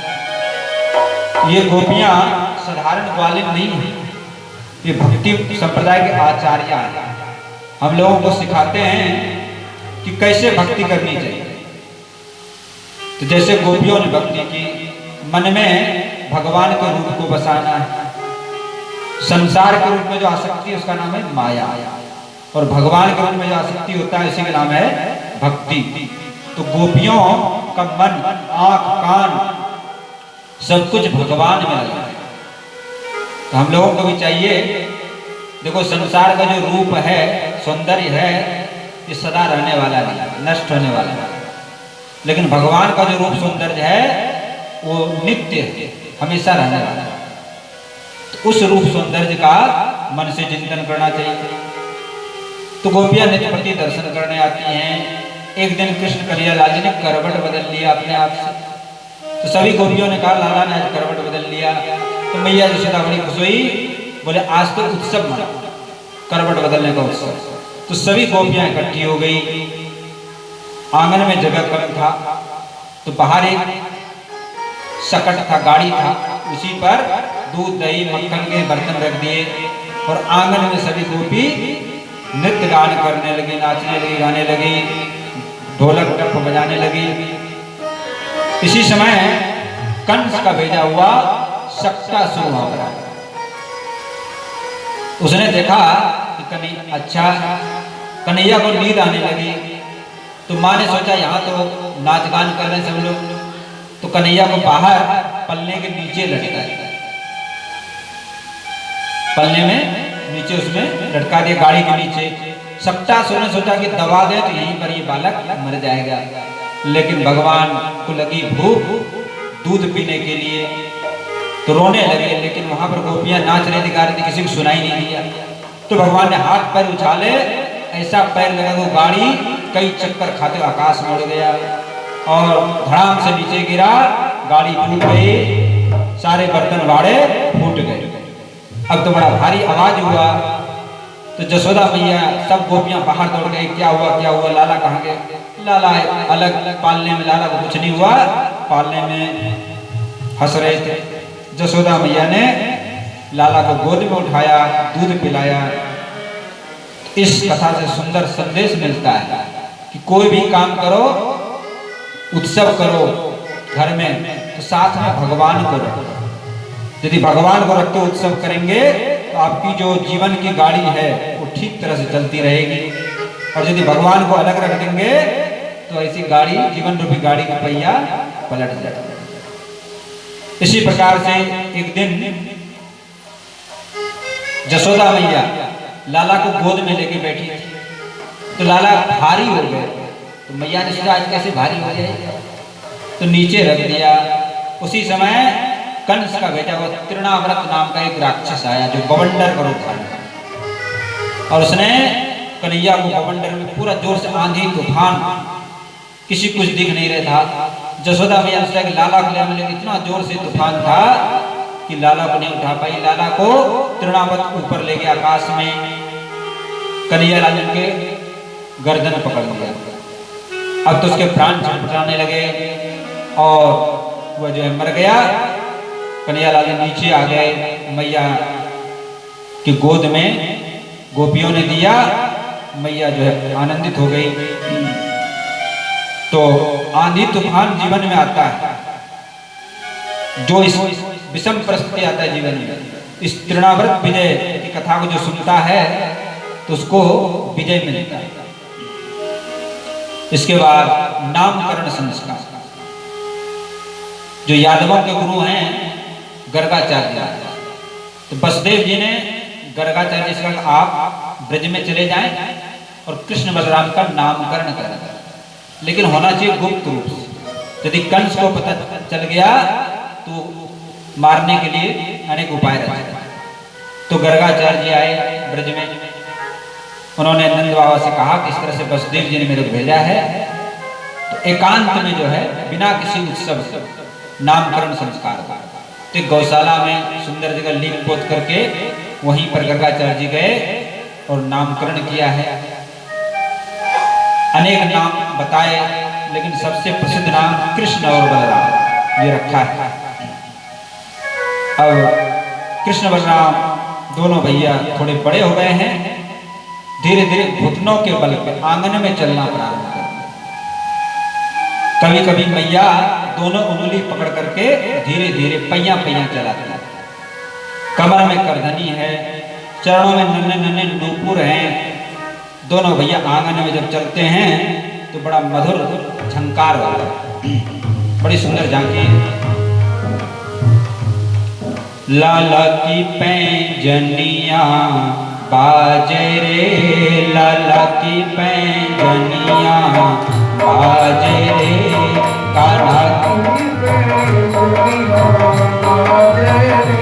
ये गोपियां साधारण ग्वालिन नहीं है, ये भक्ति संप्रदाय के आचार्य हैं। हम लोगों को सिखाते हैं कि कैसे भक्ति करनी चाहिए। तो जैसे गोपियों ने भक्ति की, मन में भगवान के रूप को बसाना है। संसार के रूप में जो आसक्ति है उसका नाम है माया, और भगवान के रूप में जो आसक्ति होता है उसी का नाम है भक्ति। तो गोपियों का मन, आंख, कान सब कुछ भगवान में लगा है। तो हम लोगों को भी चाहिए, देखो संसार का जो रूप है, सौंदर्य है, ये सदा रहने वाला नहीं, नष्ट होने वाला है। लेकिन भगवान का जो रूप सौंदर्य है वो नित्य है, हमेशा रहने वाला है। तो उस रूप सौंदर्य का मन से चिंतन करना चाहिए। तो गोपियां नित्य प्रति दर्शन करने आती हैं। एक दिन कृष्ण कन्हैया लाल जी ने करवट बदल लिया अपने आप से। तो सभी गोपियों ने कहा लाला ने आज करवट बदल लिया। तो मैया यशोदा बड़ी खुश हुई, बोले आज तो उत्सव मना, करवट बदलने का उत्सव। तो सभी गोपियां इकट्ठी हो गई। आंगन में जगह कम था तो बाहर एक सकट था, गाड़ी था, उसी पर दूध दही मक्खन के बर्तन रख दिए और आंगन में सभी गोपी नृत्य गान करने लगी, नाचने लगी, गाने लगी, ढोलक टप बजाने लगी। इसी समय कंस का भेजा हुआ शक्तासुर वहां पर आया। उसने देखा कि कन्हैया को नींद आने लगी। तो माँ ने सोचा यहाँ तो नाच गान कर रहे हैं सब लोग, तो कन्हैया को बाहर पल्ले के नीचे लटका दिया। पल्ले में नीचे उसमें लटका दिया, गाड़ी के नीचे। शक्तासुर ने सोचा कि दबा दे तो यहीं पर ये बालक मर जाएगा। लेकिन भगवान को लगी भूख दूध पीने के लिए, तो रोने लगे। लेकिन वहां पर गोपियां नाच रही थी, गा रही थी, किसी को सुनाई नहीं दिया। तो भगवान ने हाथ पैर उछाले, ऐसा पैर लगा वो गाड़ी कई चक्कर खाते हुए आकाश में उड़ गया और धड़ाम से नीचे गिरा। गाड़ी टूट गई, सारे बर्तन वाड़े फूट गए। अब तो बड़ा भारी आवाज हुआ। तो जसोदा मैया सब गोपियां बाहर दौड़ गई, क्या हुआ क्या हुआ, लाला कहाँ गए? लाला अलग पालने में, लाला को कुछ नहीं हुआ, पालने में हंस रहे थे। जसोदा मैया ने लाला को गोद में उठाया, दूध पिलाया। इस कथा से सुंदर संदेश मिलता है कि कोई भी काम करो, उत्सव करो घर में, तो साथ में भगवान को रखो। यदि भगवान को रखते उत्सव करेंगे तो आपकी जो जीवन की गाड़ी है वो ठीक तरह से चलती रहेगी। और यदि भगवान को अलग रख देंगे तो ऐसी गाड़ी, जीवन रूपी गाड़ी का पहिया पलट जाएगा। इसी प्रकार से एक दिन जसोदा मैया लाला को गोद में लेके बैठी थी। तो लाला भारी हो गए। तो मैया ने सोचा आज कैसे भारी हो जाएगा, तो नीचे रख दिया। उसी समय कंस का बेटा वो तृणाव्रत नाम का एक राक्षस आया जो बवंडर का रूप धारण किया और उसने कन्हैया को बवंडर में पूरा जोर से आंधी तूफान, किसी कुछ दिख नहीं रहा था। जसोदा मैया ने लाला को ले मिले, इतना जोर से तूफान था कि लाला को नहीं उठा पाई। लाला को तृणावत ऊपर ले गया आकाश में। कन्हैया लाल के गर्दन पकड़ लिया। अब तो उसके प्राण छटपटाने लगे और वह जो है मर गया। कन्हैया लाल नीचे आ गए, मैया की गोद में गोपियों ने दिया। मैया जो है आनंदित हो गई। तो आंधी तूफान जीवन में आता है, जो इस विषम परिस्थिति आता है जीवन में, इस तृणाव्रत विजय की कथा को जो सुनता है तो उसको विजय मिलता है। इसके बाद नामकरण संस्कार, जो यादवों के गुरु हैं गर्गाचार्य, तो बसदेव जी ने गर्गाचार्य से कहा आप ब्रज में चले जाएं और कृष्ण बलराम का नामकरण करें, लेकिन होना चाहिए गुप्त रूप से। यदि कंस को पता चल गया तो मारने के लिए अनेक उपाय रचे। तो गर्गाचार्य जी आए ब्रज में, उन्होंने नंद बाबा से कहा कि इस तरह से बसदेव जी ने मेरे को भेजा है, तो एकांत में जो है बिना किसी उत्सव नामकरण संस्कार का। तो गौशाला में सुंदर जगह लीप पोत करके वहीं पर गर्गाचार्य जी गए और नामकरण किया है। अनेक नाम बताए, लेकिन सबसे प्रसिद्ध नाम कृष्ण और बलराम ये रखा है। अब कृष्ण बलराम दोनों भैया थोड़े बड़े हो गए हैं, धीरे धीरे घुटनों के बल पे आंगन में चलना प्रारंभ कर। कभी कभी मैया दोनों उंगली पकड़ करके धीरे धीरे पैया पैया चलाती है। कमर में करधनी है, चरणों में नन्हे नन्हे नूपुर हैं। दोनों भैया आंगन में जब चलते हैं तो बड़ा मधुर झंकार होता है, बड़ी सुंदर झांकी। लाला की पैंजनिया बाजे रे, लाला की पैंजनिया बाजे रे, कान्हा की पैंजनिया बाजे रे,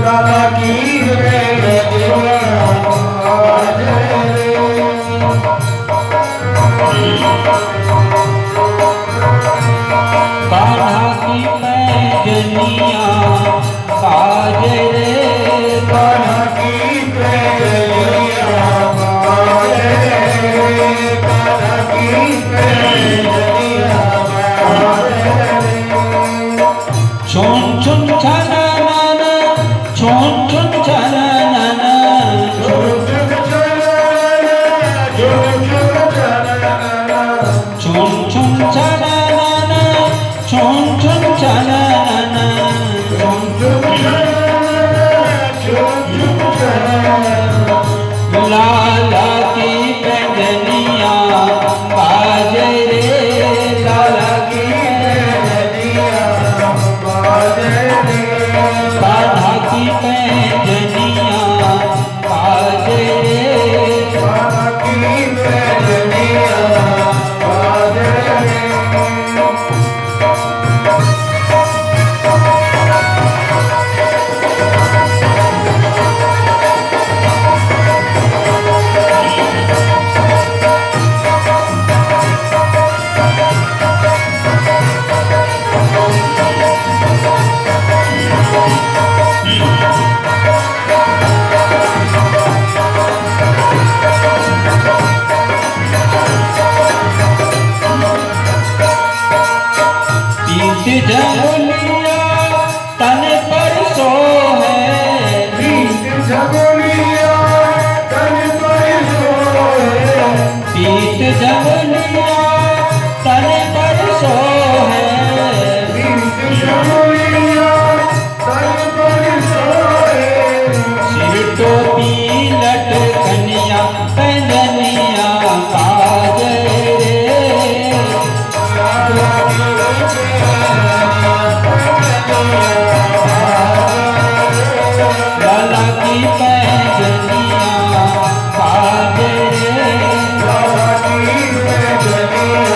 लाला की पैंजनिया बाजे रे। कान्हा की पैंजनिया बाजे रे, कान्हा की पैंजनिया बाजे रे, कान्हा की पैंजनिया बाजे रे। छुन छुन छना नाना, छुन छुन छना नाना, झुक चला, झुक छुन छुन छना नाना, छुन छुन छना नाना, लाला की पैंजनिया बाजे रे, लाला की पैंजनिया बाजे रे, कान्हा की पैंजनिया बाजे रे, कान्हा की पैंजनिया बाजे रे। बीत जगलिया तन पर सो है, बीत जगलिया तन पर सोए, बीत जगलिया तन पर सो है, बीत जगलिया तन पर सोए। सिर टोपी लटकनिया पैंजनिया बाजे रे, लाला की लाला की पैंजनिया बाजे रे, लाला की पैंजनिया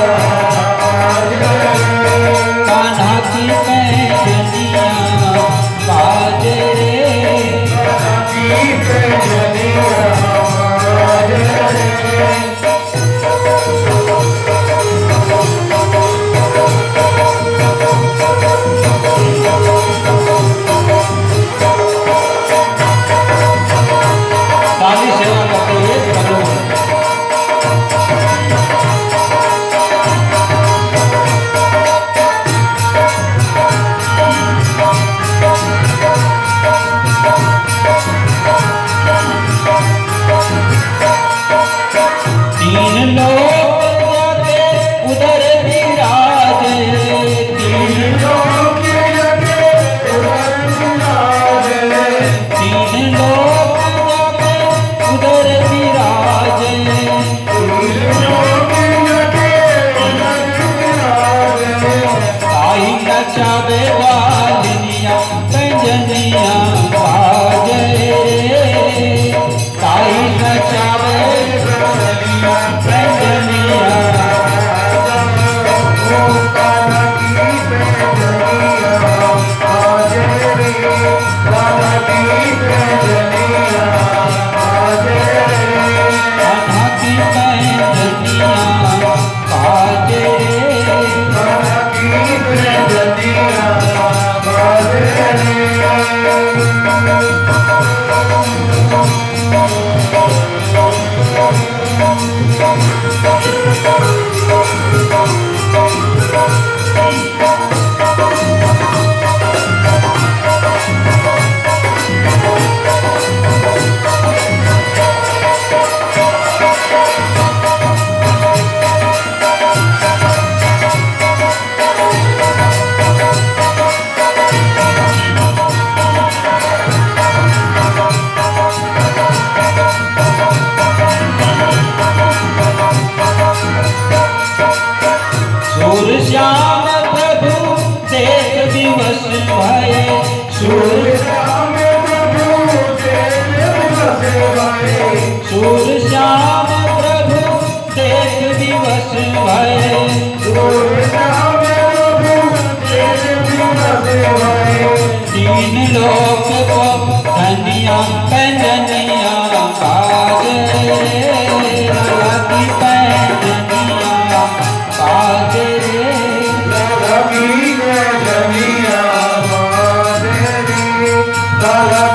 बाजे रे, कान्हा की पैंजनिया बाजे रे, लाला की पैंजनिया बाजे रे। सारी सेवा करते हुए सब लोग तीन लोक जाके उधर विराजे, ताई नचावे वालिनिया कंजनिया बाजे, ताई नचावे कंजनिया कान्हा की कंजनिया बाजे, श्याम प्रभु देख दिवस भये, सूर श्याम प्रभु देख दिवस भये, तीन लोक को धनिया कंजनिया बाजे,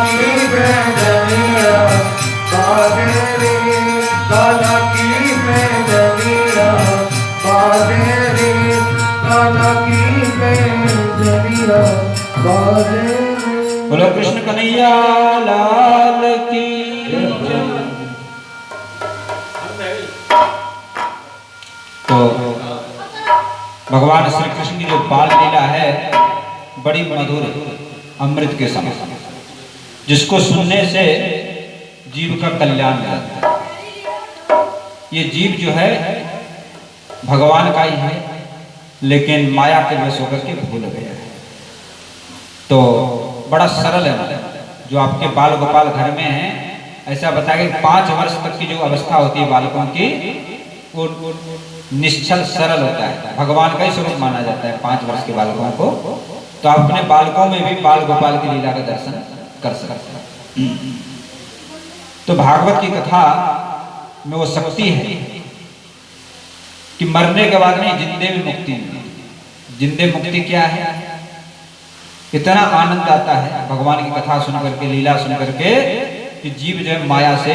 की कंजनिया बाजे, बोलो कृष्ण कन्हैया लाल की जय। तो भगवान श्री कृष्ण की जो बाल लीला है बड़ी मधुर अमृत के समान, जिसको सुनने से जीव का कल्याण होता है। ये जीव जो है भगवान का ही है, लेकिन माया के वश होकर के भूल गया है। तो बड़ा सरल है, जो आपके बाल गोपाल घर में हैं, ऐसा बताया कि 5 वर्ष तक की जो अवस्था होती है बालकों की, वो निश्चल सरल होता है, भगवान का ही स्वरूप माना जाता है 5 वर्ष के बालकों को। तो आप अपने बालकों में भी बाल गोपाल की लीला का दर्शन कर सकते हैं। तो भागवत की कथा में वो शक्ति है कि मरने के बाद नहीं, जिंदे में मुक्ति मिलती। जिंदे मुक्ति क्या है? इतना आनंद आता है भगवान की कथा सुन करके, लीला सुन करके, कि जीव जो है माया से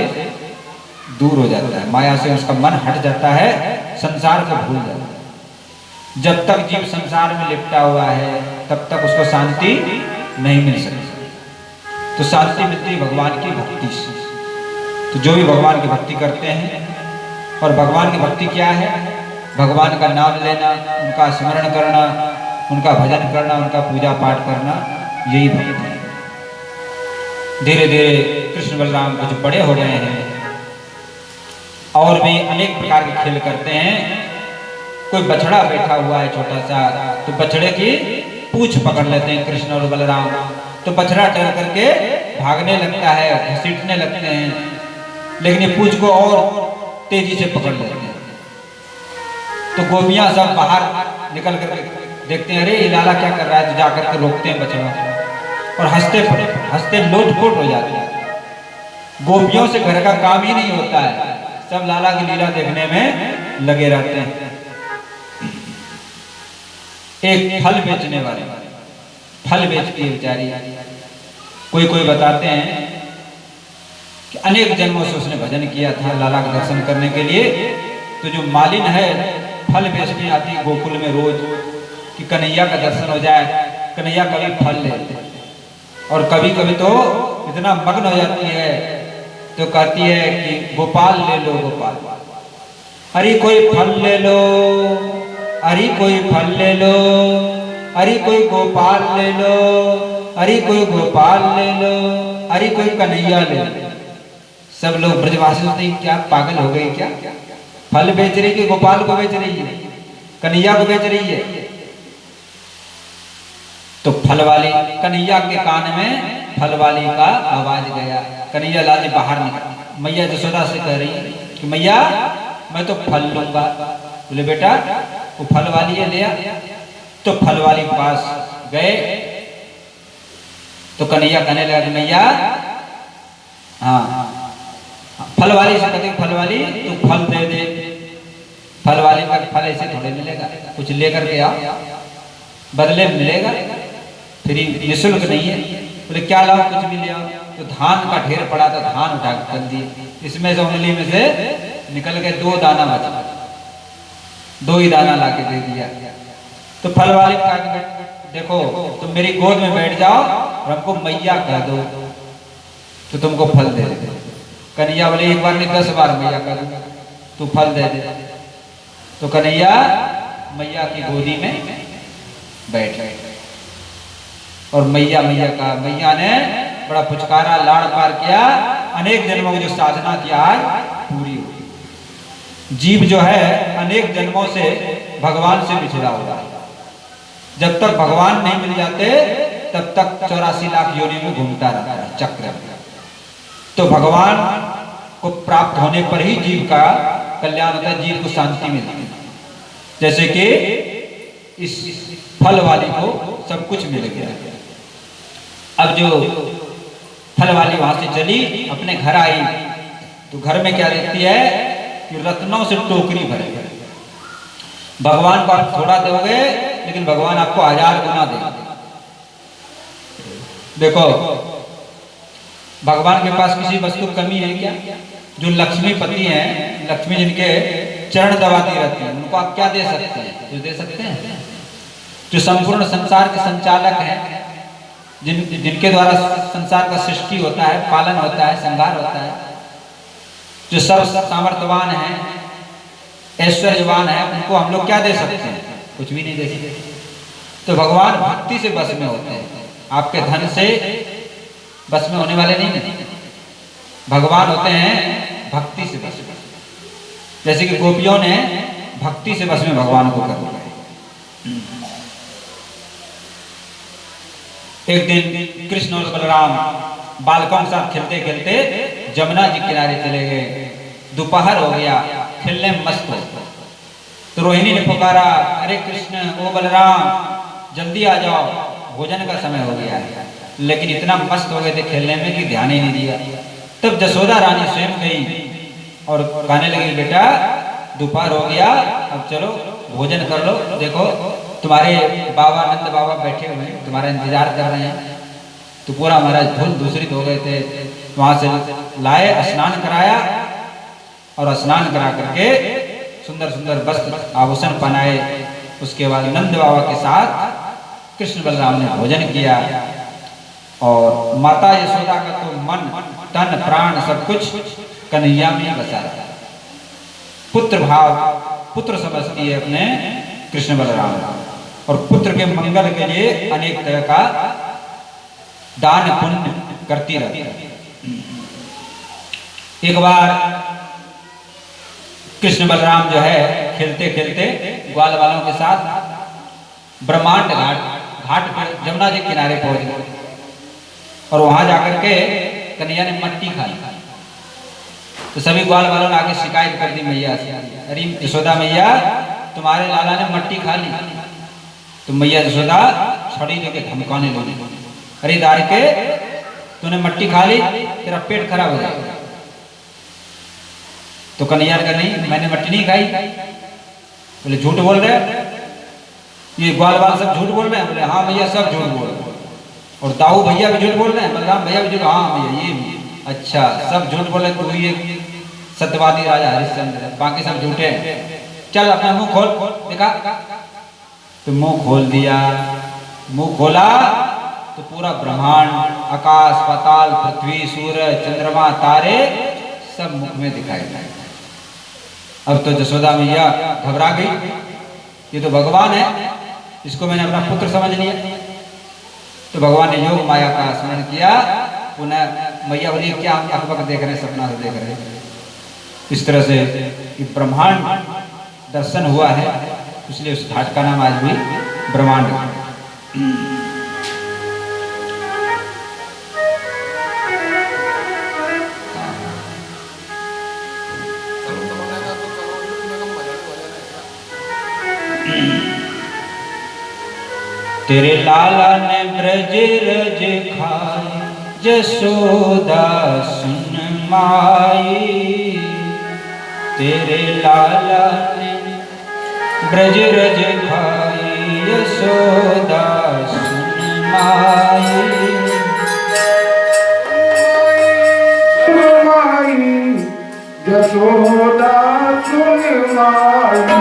दूर हो जाता है, माया से उसका मन हट जाता है, संसार को भूल जाता है। जब तक जीव संसार में लिपटा हुआ है तब तक उसको शांति नहीं मिल सकती। तो शांति मिलती भगवान की भक्ति से। तो जो भी भगवान की भक्ति करते हैं, और भगवान की भक्ति क्या है? भगवान का नाम लेना, उनका स्मरण करना, उनका भजन करना, उनका पूजा पाठ करना, यही भक्ति है। धीरे धीरे कृष्ण बलराम कुछ बड़े हो गए हैं और भी अनेक प्रकार के खेल करते हैं। कोई बछड़ा बैठा हुआ है छोटा सा, तो बछड़े की पूंछ पकड़ लेते हैं कृष्ण और बलराम। तो बछड़ा डर करके भागने लगता है, घसीटने लगते हैं, लेकिन ये पूंछ को और तेजी से पकड़ लेते हैं। तो गोपियां सब बाहर निकल कर देखते हैं, अरे ये लाला क्या कर रहा है, तो जाकर के रोकते हैं बछड़ा, और हंसते हंसते लोटपोट हो जाते हैं। गोपियों से घर का काम ही नहीं होता है, सब लाला की लीला देखने में लगे रहते हैं। एक फल बेचने वाले फल बेचती है बेचारी। कोई बताते हैं कि अनेक जन्मों से उसने भजन किया था लाला का दर्शन करने के लिए। तो जो मालिन है फल बेचने आती है गोकुल में रोज, कि कन्हैया का दर्शन हो जाए। कन्हैया कभी फल लेते और कभी कभी तो इतना मग्न हो जाती है तो कहती है कि गोपाल ले लो गोपाल, अरे कोई फल ले लो, अरे कोई फल ले लो, अरे कोई गोपाल ले लो, अरे कोई गोपाल ले लो, अरे कोई कन्हैया ले लो। सब लोग ब्रजवासी सोचते हैं क्या पागल हो गई क्या, फल बेच रही कि गोपाल को बेच रही है, कन्हैया को बेच रही है। तो फल वाली कन्हैया के कान में फल वाली का आवाज गया। कन्हैया लाल बाहर निकल, मैया जसोदा से कह रही है कि मैया मैं तो फल लूंगा। बोले बेटा वो फल वाली है ले आ। तो फल वाली के पास गए तो कन्हैया कहने लगा कि मैया हाँ, फल वाली से कहते फल वाली तू फल दे दे। फल वाली का फल ऐसे थोड़े मिलेगा, कुछ लेकर के आओ बदले मिलेगा, फ्री निःशुल्क नहीं है। बोले क्या लाओ, कुछ भी ले आओ। तो धान का ढेर पड़ा था, धान उठा कर दिए, इसमें से उंगली में से निकल के 2 दाना बचा, 2 ही दाना ला के दे दिया। तो फल वाले का देखो तुम मेरी गोद में बैठ जाओ और हमको मैया कह दो तो तुमको फल दे दे। कन्हैया बोले एक बार नहीं 10 बार मैया कह दो तू फल दे दे। तो कन्हैया मैया की गोदी में बैठ गए और मैया मैया का मैया ने बड़ा पुचकारा लाड़ पार किया। अनेक जन्मों की जो साधना की आज पूरी हुई। जीव जो है अनेक जन्मों से भगवान से बिछड़ा हुआ है। जब तक भगवान नहीं मिल जाते तब तक 84 लाख योनि में घूमता रहता है चक्र। तो भगवान को प्राप्त होने पर ही जीव का कल्याण होता है, जीव को शांति मिलती है। जैसे कि इस फल वाली को सब कुछ मिल गया। अब जो फल वाली वहां से चली अपने घर आई तो घर में क्या देखती है कि रत्नों से टोकरी भरी है। भगवान को आप थोड़ा दोगे लेकिन भगवान आपको 1000 गुना देंगे। देखो भगवान के पास किसी वस्तु की कमी है क्या? जो लक्ष्मीपति हैं, लक्ष्मी जिनके चरण दबाती रहती है, उनको आप क्या दे सकते हैं? जो दे सकते हैं जो संपूर्ण संसार के संचालक हैं, जिनके द्वारा संसार का सृष्टि होता है, पालन होता है, संहार होता है, जो सर्व सामर्थ्यवान है, ऐश्वर्यवान है, उनको हम लोग क्या दे सकते हैं? कुछ भी नहीं दे सकते। तो भगवान भक्ति से बस में होते हैं, आपके धन से बस में होने वाले नहीं है। भगवान होते हैं भक्ति से बस में। जैसे कि गोपियों ने भक्ति से बस में भगवान को कर लिया। एक दिन कृष्ण और बलराम बालकों के साथ खेलते खेलते जमुना जी किनारे चले गए। दोपहर हो गया, खेलने में मस्त हो। तो रोहिणी ने पुकारा, अरे कृष्ण ओ बलराम जल्दी आ जाओ, भोजन का समय हो गया है। लेकिन इतना मस्त हो गए थे खेलने में कि ध्यान ही नहीं दिया। तब जसोदा रानी स्वयं गई और कहने लगी, बेटा दोपहर हो गया, अब चलो भोजन कर लो। देखो तुम्हारे बाबा नंद बाबा बैठे हुए हैं, तुम्हारा इंतजार कर रहे हैं। तो पूरा महाराज धुल दूसरित हो गए थे। वहां से लाए, स्नान कराया और स्नान करा करके सुंदर सुंदर वस्त्र आभूषण पहनाए। उसके बाद नंद बाबा के साथ कृष्ण बलराम ने भोजन किया और माता यशोदा का तो मन तन प्राण सब कुछ कन्हैया में बसा रहा। पुत्र भाव, पुत्र समझती है अपने कृष्ण बलराम और पुत्र के मंगल के लिए अनेक तरह का दान पुण्य करती रहती है। एक बार कृष्ण बलराम जो है खेलते खेलते ग्वाल वालों के साथ ब्रह्मांड घाट पर जमुना जी किनारे पहुंच गए और वहां जाकर के कन्हैया ने मट्टी खाई। तो सभी ग्वाल वालों ने आगे शिकायत कर दी मैया से, अरे यशोदा मैया तुम्हारे लाला ने मट्टी खा ली। तो मैया यशोदा छड़ी लेके धमकाने लगी, अरे दाई के तूने मट्टी खा ली, तेरा पेट खराब हो जाएगा। तो कन्हैया का नहीं, मैंने मट्टी नहीं खाई। बोले झूठ बोल रहे, ये ग्वाल वाल सब झूठ बोल रहे हैं। बोले हाँ भैया सब झूठ बोल रहे हैं। और दाऊ भैया भी झूठ बोल रहे हैं, बलराम भैया भी झूठ, हाँ भैया ये भी अच्छा सब झूठ बोले। तो ये सत्यवादी राजा हरिश्चंद्र, बाकी सब झूठे हैं। चल अपना मुंह खोल, देखा तो मुंह खोल दिया। मुंह खोला तो पूरा ब्रह्मांड, आकाश पाताल, पृथ्वी, सूर्य, चंद्रमा, तारे सब मुख में दिखाई दिए। अब तो यशोदा मैया घबरा गई, ये तो भगवान है, इसको मैंने अपना पुत्र समझ लिया। तो भगवान ने योग माया का स्मरण किया। पुनः मैया बोली क्या हम अकबक देख रहे हैं, सपना से देख रहे हैं। इस तरह से ब्रह्मांड दर्शन हुआ है, इसलिए उस घाट का नाम आज भी ब्रह्मांड घाट। तेरे लाला ने ब्रज रज खाए, जसोदा सुन माई। तेरे लाला ने ब्रज रज खाए, यशोदा सुन माई। यशोदा सुन माई।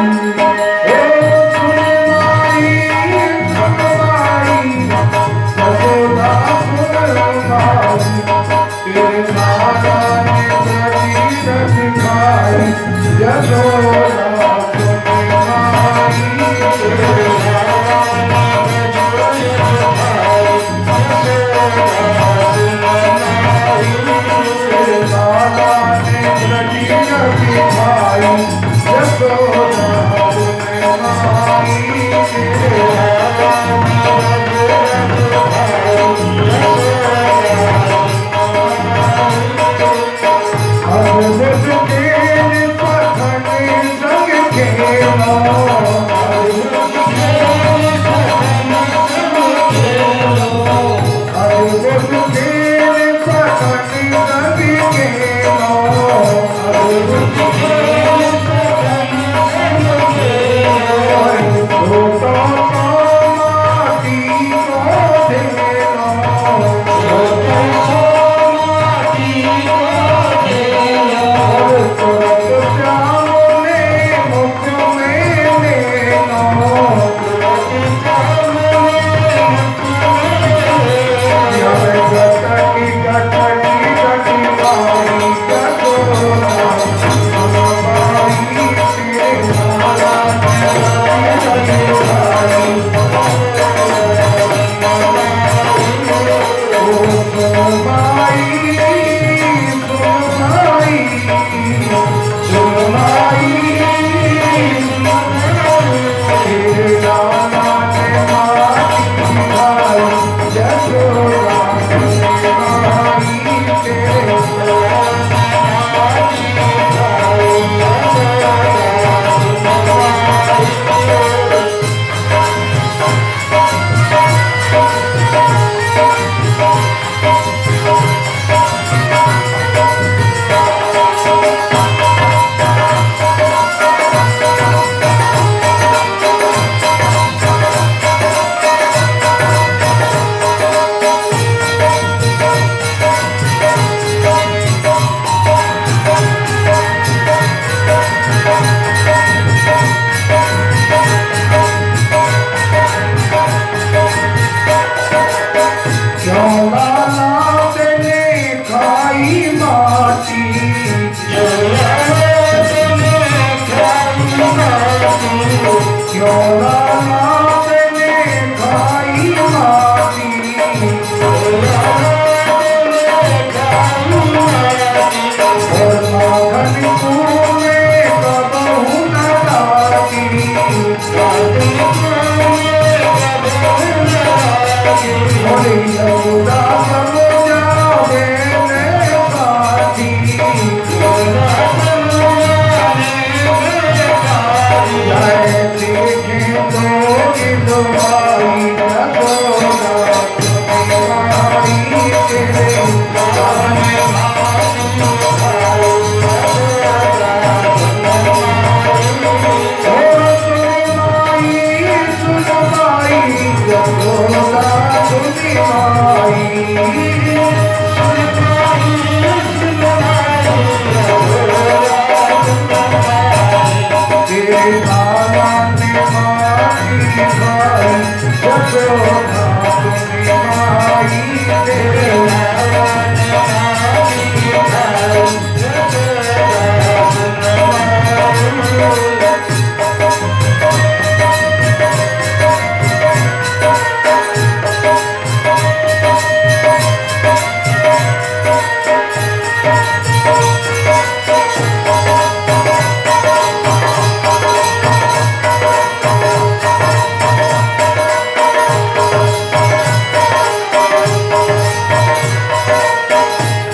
Jai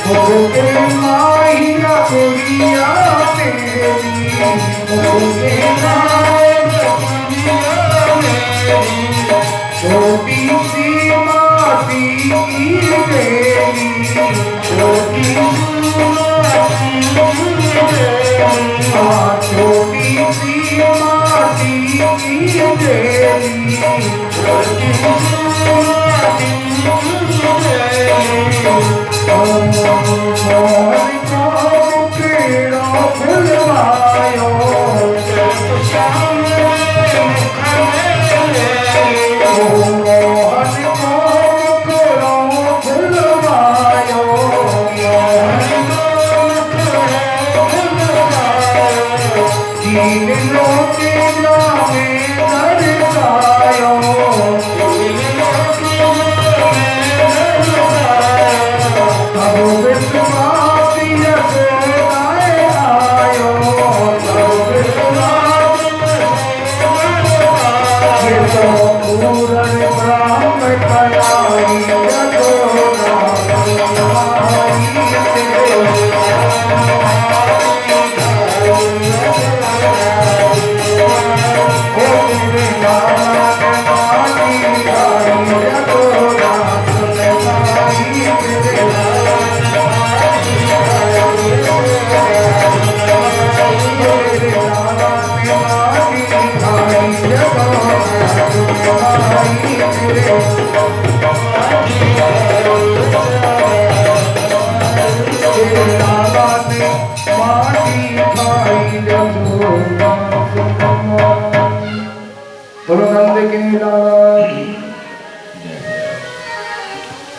मुझे माहिया गुड़िया मेरी, मुझे माहिया गुड़िया मेरी, छोटी सी माटी की बेली, छोटी सी माटी की बेली, हाँ छोटी सी माटी की बेली, छोटी सी माटी की बेली। मोहन को पीड़ो फुलवायो, श्याम मोहन को पीड़ो फुलवायो, दीन लोके जामे दर्शायो,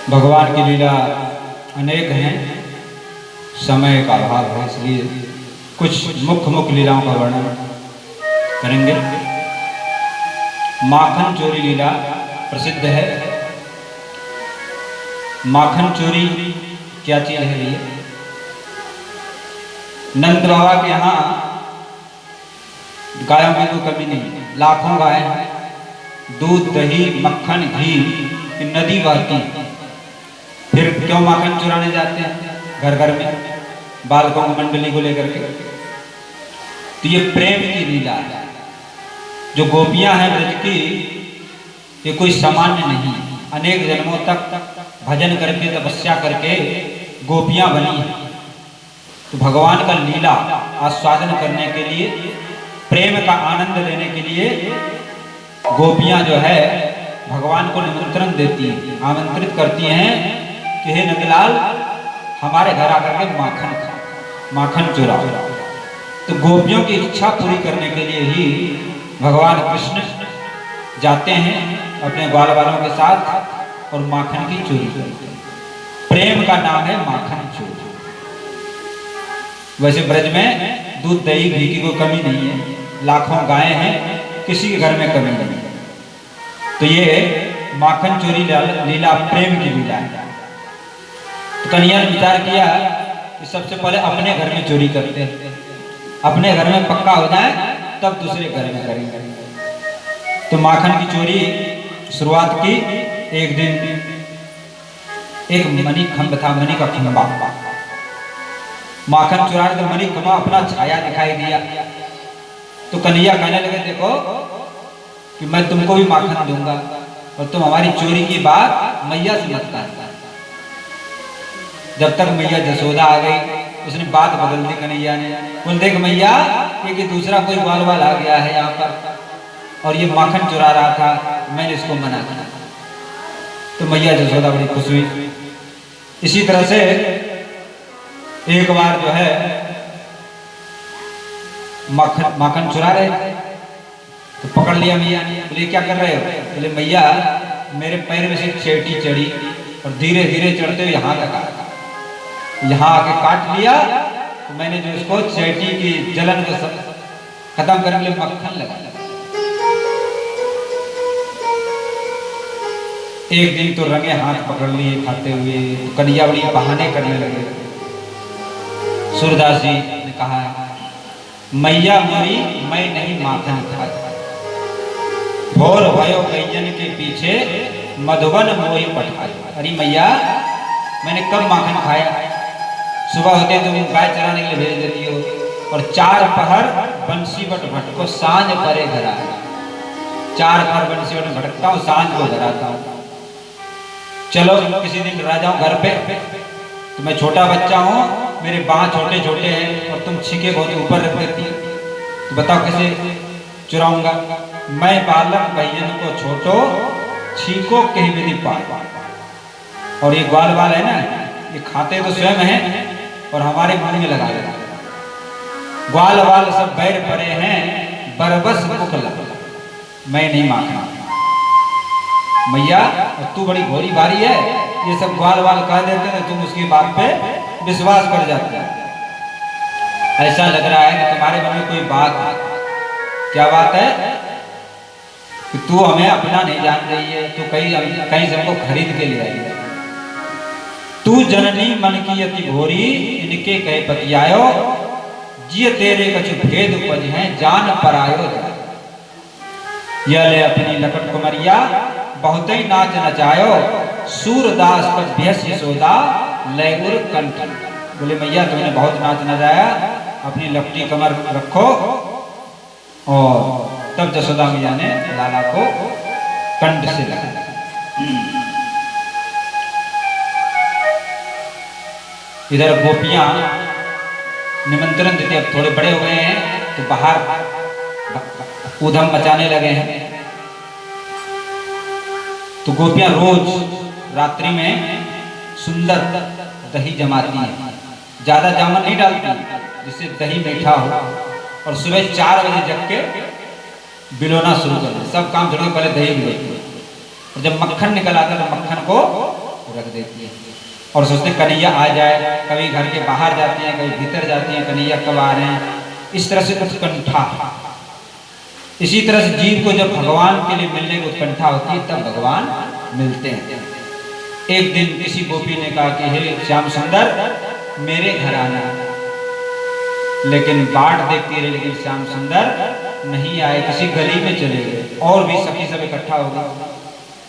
भगवान की लीला अनेक हैं, समय का अभाव है, इसलिए कुछ मुख्य लीलाओं का वर्णन करेंगे। माखन चोरी लीला प्रसिद्ध है। माखन चोरी क्या चीज है भैया? नंद बाबा के यहाँ गायों की कोई कमी नहीं, लाखों गाय हैं, दूध दही मक्खन घी की नदी बहती। फिर क्यों माखन चुराने जाते हैं घर घर में बालकों की मंडली को लेकर के? तो ये प्रेम की लीला है। जो गोपियां हैं ब्रज की, ये कोई सामान्य नहीं, अनेक जन्मों तक भजन करके तपस्या करके गोपियां बनी हैं। तो भगवान का लीला आस्वादन करने के लिए, प्रेम का आनंद लेने के लिए गोपियां जो है भगवान को निमंत्रण देती हैं, आमंत्रित करती हैं कि हे नंदलाल हमारे घर आकर के माखन खा, माखन चुराओ। तो गोपियों की इच्छा पूरी करने के लिए ही भगवान कृष्ण जाते हैं अपने ग्वाल वालों के साथ और माखन की चोरी करते हैं। प्रेम का नाम है माखन चोरी। वैसे ब्रज में दूध दही घी की कोई कमी नहीं है, लाखों गायें हैं, किसी के घर में कमी नहीं है। तो ये माखन चोरी लीला प्रेम की लीला है। तो कन्हैया ने विचार किया कि सबसे पहले अपने घर में चोरी करते हैं, अपने घर में पक्का हो जाए तब दूसरे घर में करेंगे। तो माखन की चोरी शुरुआत की। एक दिन एक मणि खंभ था, मणि का खंभा, माखन चुरा तो मणि खंभा अपना छाया दिखाई दिया। तो कन्हैया कहने लगे देखो कि मैं तुमको भी माखन दूंगा और तुम हमारी चोरी की बात मैया से मत करना। जब तक मैया जसोदा आ गई, उसने बात बदल दी कन्हैया ने। बोल देख मैया, ये कि दूसरा कोई बाल बाल आ गया है यहाँ पर और ये माखन चुरा रहा था, मैंने इसको मना किया। तो मैया जसोदा बड़ी खुश हुई। इसी तरह से एक बार जो है माखन चुरा रहे थे तो पकड़ लिया मैया ने। बोले क्या कर रहे हो? बोले मैया मेरे पैर में से चेटी चढ़ी और धीरे धीरे चढ़ते हुए यहाँ तक आया, यहाँ आके काट लिया। तो मैंने जो इसको चेटी की जलन को खत्म करने के लिए मक्खन लगा। एक दिन तो रंगे हाथ पकड़ लिए खाते हुए। तो कन्हैया बड़ी बहाने करने लगे। सूरदास जी ने कहा मैया मोरी मैं नहीं माखन खाता, भोर भयो गैयन के पीछे मधुबन मोही पठाए। अरे मैया मैंने कब माखन खाया? सुबह होते तुम गाय चराने के लिए भेज देती हो, और 4 पहर बंसी बट भटको सांझ परे घर आए। 4 पहर बंसी बट भटकता हूँ, सांझ को घर आता हूँ। चलो किसी दिन राजा हूँ घर पे, तो मैं छोटा बच्चा हूँ, मेरे बाँह छोटे छोटे हैं और तुम छीके बहुत ऊपर रख देती हो, तो बताओ कैसे चुराऊंगा। मैं बालक भैयन को छोटो छीको कहीं मेरी पाए। और ये ग्वाल वाल है ना, ये खाते तो स्वयं हैं और हमारे मुंह में लगा देते। ग्वाल वाल सब बैर पड़े हैं, बरबस मुख लग, मैं नहीं मांगना। मैया तू बड़ी घोड़ी बारी है, ये सब ग्वाल वाल कह देते हैं, तुम उसकी बात पे विश्वास कर जाते हैं। ऐसा लग रहा है कि तुम्हारे मन में कोई बात है। क्या बात है? कि तू हमें अपना नहीं जान रही है, तू कहीं से हमको खरीद के ले आई है। तू जननी मन की अति घोरी, इनके कहे पतियायो, जिय तेरे कछु भेद उपज हैं, जान परायो जा। यह ले अपनी लकट कुमरिया, बहुत ही नाच नचायो, सूरदास पर भ्यस यशोदा लयगुर कंठ। बोले मैया तुमने बहुत नाच नचाया, अपनी लपटी कमर रखो। और तब जसोदा मैया ने लाला को कंठ से लगा। इधर गोपियां निमंत्रण देते, अब थोड़े बड़े हुए हैं तो बाहर ऊधम मचाने लगे हैं। तो गोपियां रोज रात्रि में सुंदर दही जमाती हैं, ज्यादा जामन नहीं डालती जिससे दही मीठा हो। और सुबह 4 बजे जग के बिलोना शुरू कर दे, सब काम छोड़ के पहले दही बिलोती है। और जब मक्खन निकल आता है तो मक्खन को रख देती है और सोचते कन्हैया आ जाए। कभी घर के बाहर जाती हैं, कभी भीतर जाती हैं, कन्हैया कब आ रहे हैं। इस तरह से उत्कंठा। इसी तरह से जीव को जब भगवान के लिए मिलने की उत्कंठा होती है तब भगवान मिलते हैं। एक दिन किसी गोपी ने कहा कि हे श्याम सुंदर मेरे घर आना, लेकिन बाट देखती रही, लेकिन श्याम सुंदर नहीं आए, किसी गली में चले गए। और भी सखी सब इकट्ठा हो गए।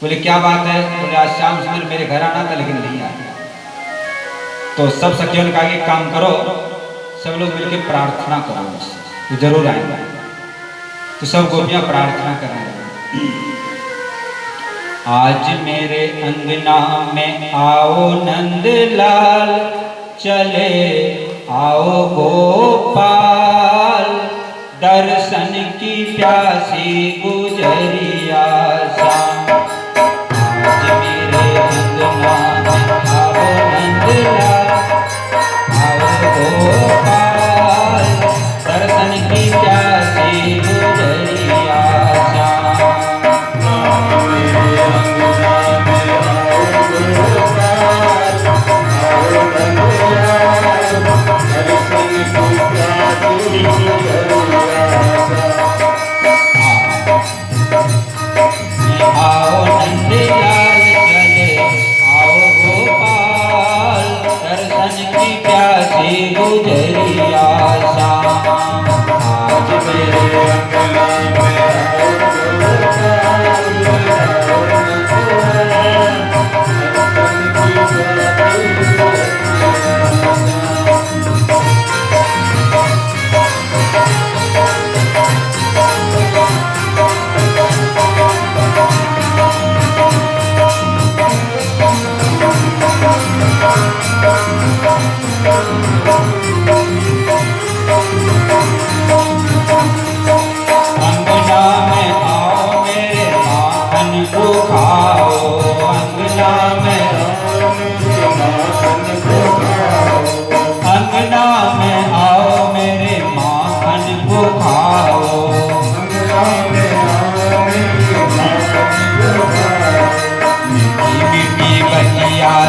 बोले क्या बात है? बोले आज श्याम सुंदर मेरे घर आना था लेकिन नहीं आया। तो सब सखियों ने कहा कि काम करो, सब लोग मिलकर प्रार्थना करो, तो जरूर आएंगे। तो सब गोपियां प्रार्थना करने लगी, आज मेरे अंगना में आओ नंदलाल, चले आओ गोपाल, दर्शन की प्यासी गुजरिया श्याम। आज मेरे अंगना में आओ नंदलाल, आओ गोपाल, दर्शन की प्यासी गुजरिया श्याम। आओ नंदलाल चले आओ गोपाल, दर्शन की प्यासी गुजरिया श्याम। आज मेरे अंगना में आओ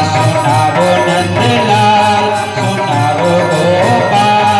सुनाओ नंदलाल, सुनाओ गोपाल,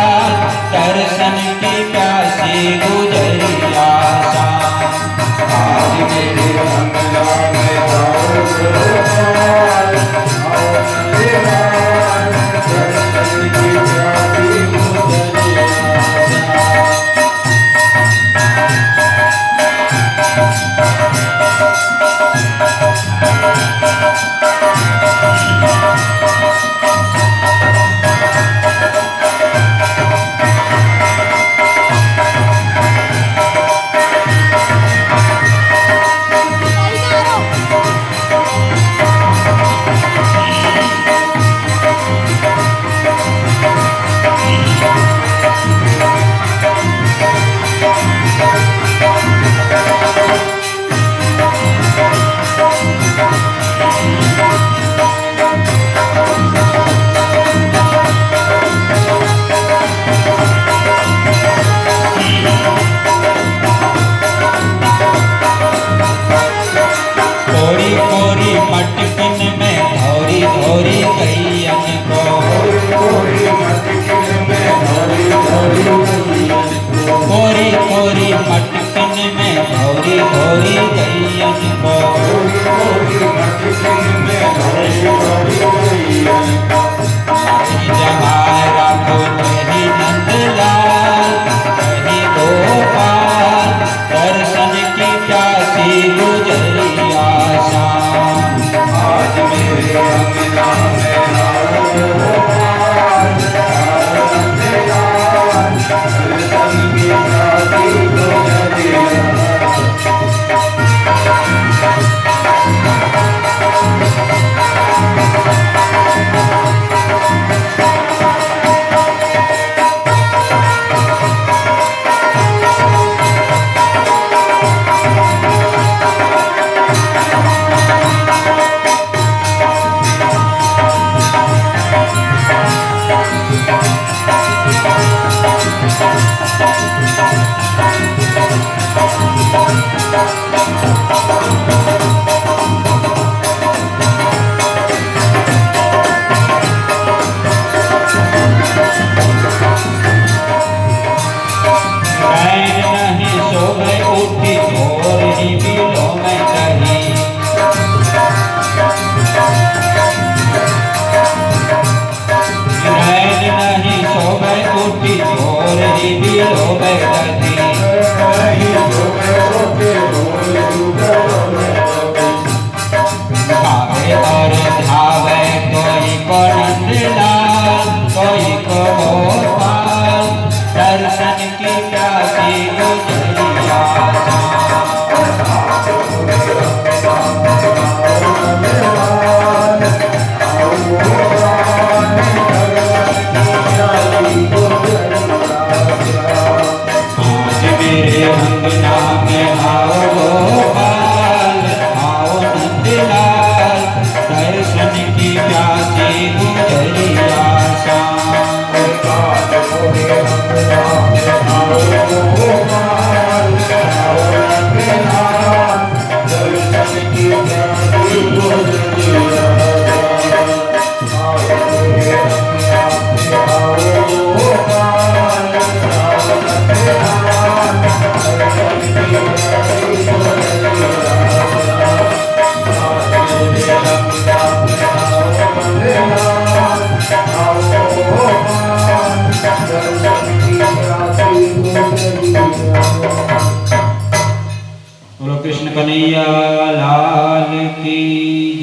कन्हैया लाल की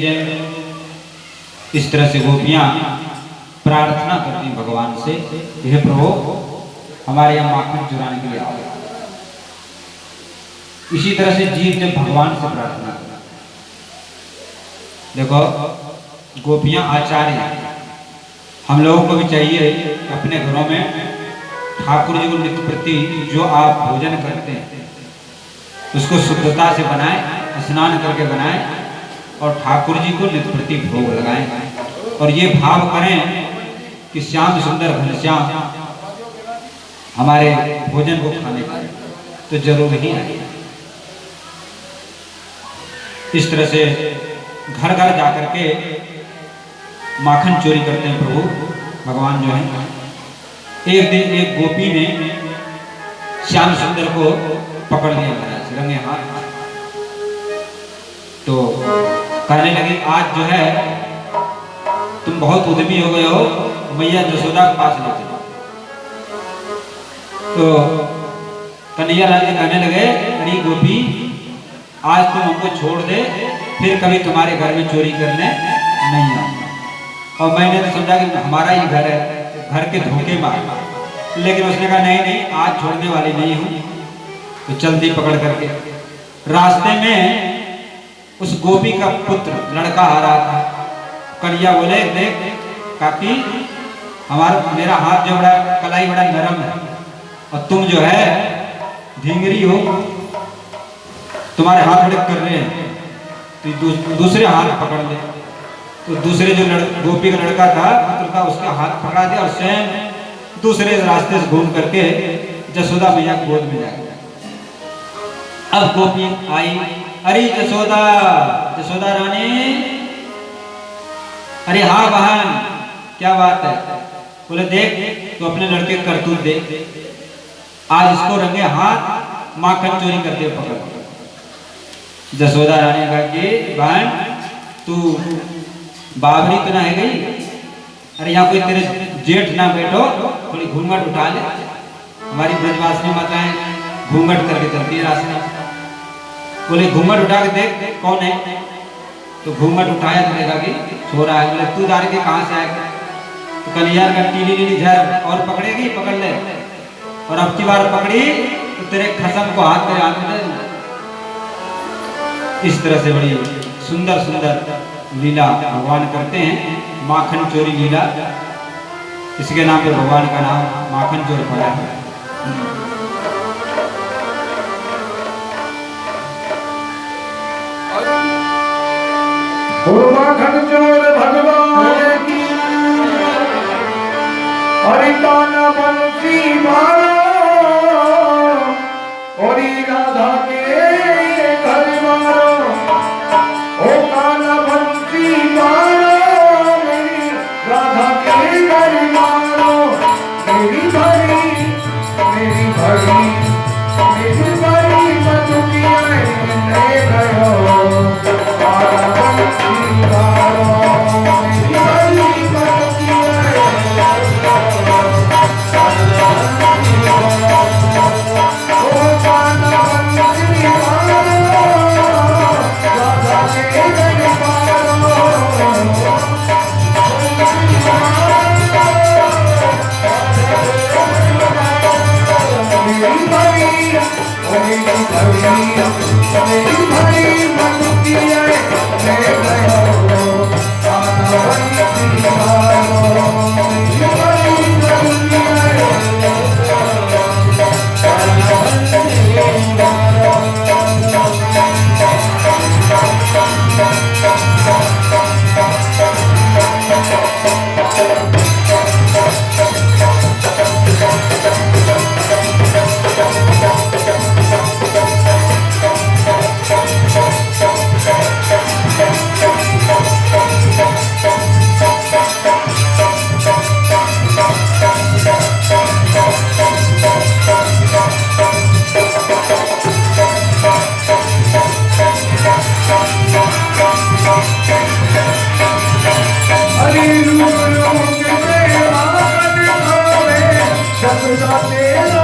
जय। इस तरह से गोपियां प्रार्थना करती भगवान से, हे प्रभु हमारे यहाँ माखन चुराने के लिए आओ। इसी तरह से जीव जब भगवान से प्रार्थना करता, देखो गोपियां आचार्य, हम लोगों को भी चाहिए अपने घरों में ठाकुर जी को नित्य प्रति जो आप भोजन करते हैं उसको शुद्धता से बनाएं, स्नान करके बनाएं और ठाकुर जी को नित्य प्रति भोग लगाएं और ये भाव करें कि श्याम सुंदर घनश्याम हमारे भोजन को खाने का तो जरूर ही आए। इस तरह से घर घर जाकर के माखन चोरी करते हैं प्रभु भगवान जो है। एक दिन एक गोपी ने श्याम सुंदर को पकड़ लिया महाराज रंगे हाथ, तो कहने लगे आज जो है तुम बहुत उद्यमी हो गए हो, मैया जसोदा के पास ले चलो। तो कन्हैया लाल जी कहने लगे अरे गोपी आज तुम हमको छोड़ दे, फिर कभी तुम्हारे घर में चोरी करने नहीं आऊंगा। और मैंने तो समझा कि हमारा ही घर है, घर के धोखे मार, लेकिन उसने कहा नहीं नहीं आज छोड़ने वाली नहीं हूँ। तो चलती पकड़ करके रास्ते में उस गोपी का पुत्र लड़का आ रहा था। कन्हैया बोले देख काकी मेरा हाथ जो बड़ा कलाई बड़ा नरम है और तुम जो है धींगरी हो, तुम्हारे हाथ बड़े कर रहे हैं, तो दूसरे हाथ पकड़ ले। तो दूसरे जो गोपी का लड़का था पुत्र था उसका हाथ पकड़ा दिया और स्वयं दूसरे रास्ते से घूम करके जसोदा मैया की गोद में जा गया। अब गोपी आई, अरे जसोदा जसोदा रानी, अरे हाँ बहन क्या बात है। बोले देख तो अपने लड़के का करतूत देख, आज इसको रंगे हाथ माखन चोरी करते पकड़। जसोदा रानी कहा कि बहन तू बाबरी तो ना है गई, अरे यहाँ कोई तेरे जेठ ना बैठो, थोड़ी घूंघट उठा ले। हमारी ब्रजवासिनी माताएं घूंघट करके चलती है रास्ते। बोले घूंघट उठा के देख कौन है। तो घूंघट उठाया तो देखा कि छोरा है। बोले तू दार के कहाँ से आएगा। तो कन्हैया का टीली टीली झर और पकड़ेगी, पकड़ ले, और अब की बार पकड़ी तो तेरे खसम को हाथ में हाथ में दे। इस तरह से बड़ी सुंदर सुंदर लीला भगवान करते हैं, माखन चोरी लीला, इसके नाम पे भगवान का नाम माखन चोर पड़ा है। माखन चोर भगवान की, हरि कान्हा बंसी मारो और राधा के घर मारो। ओ कान्हा बंसी मारो मेरी राधा के घर मारो। मेरी भरी बंदुकियां ले गयो कान्हा बंसी मारो। मेरी भरी बंदुकियां ओ कान्हा बंसी मारो राधा के घर मारो। मेरी भरी बंदुकियां ले गयो कान्हा बंसी मारो। मेरी भरी बंदुकियां ले गयो कान्हा बंसी मारो। तेरा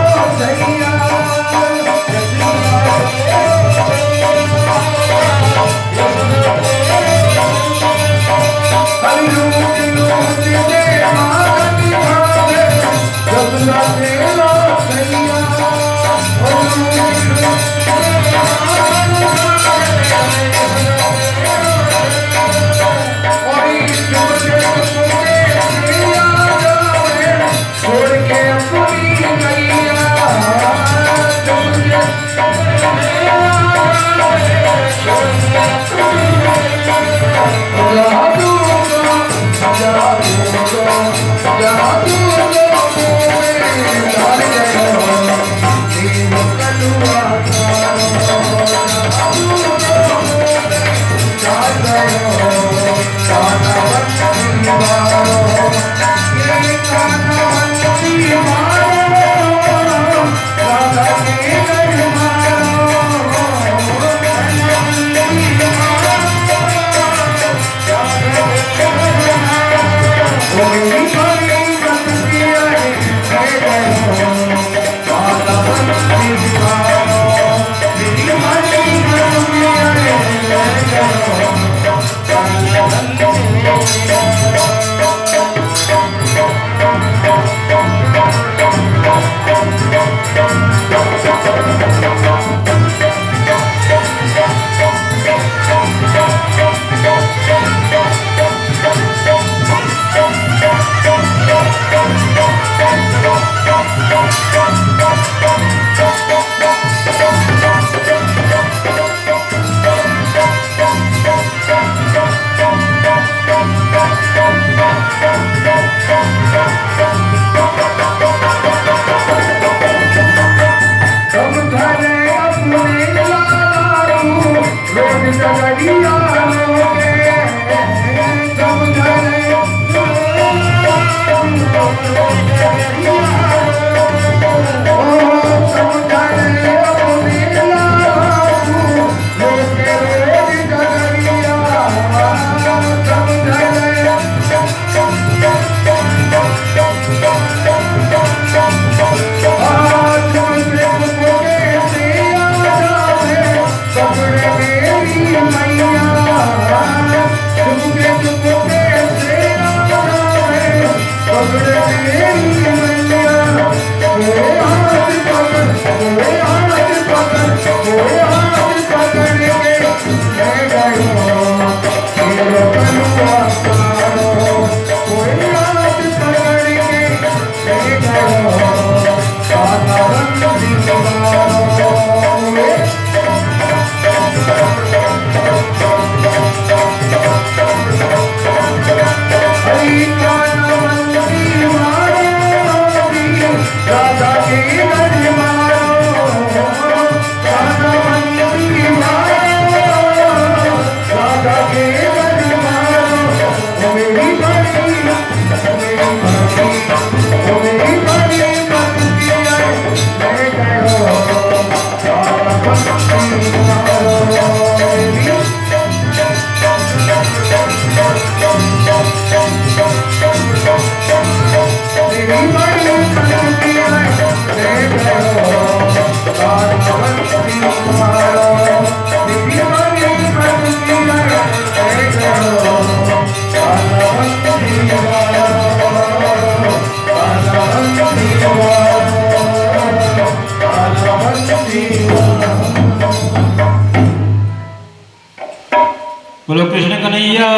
बोलो कृष्ण कन्हैया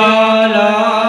लाल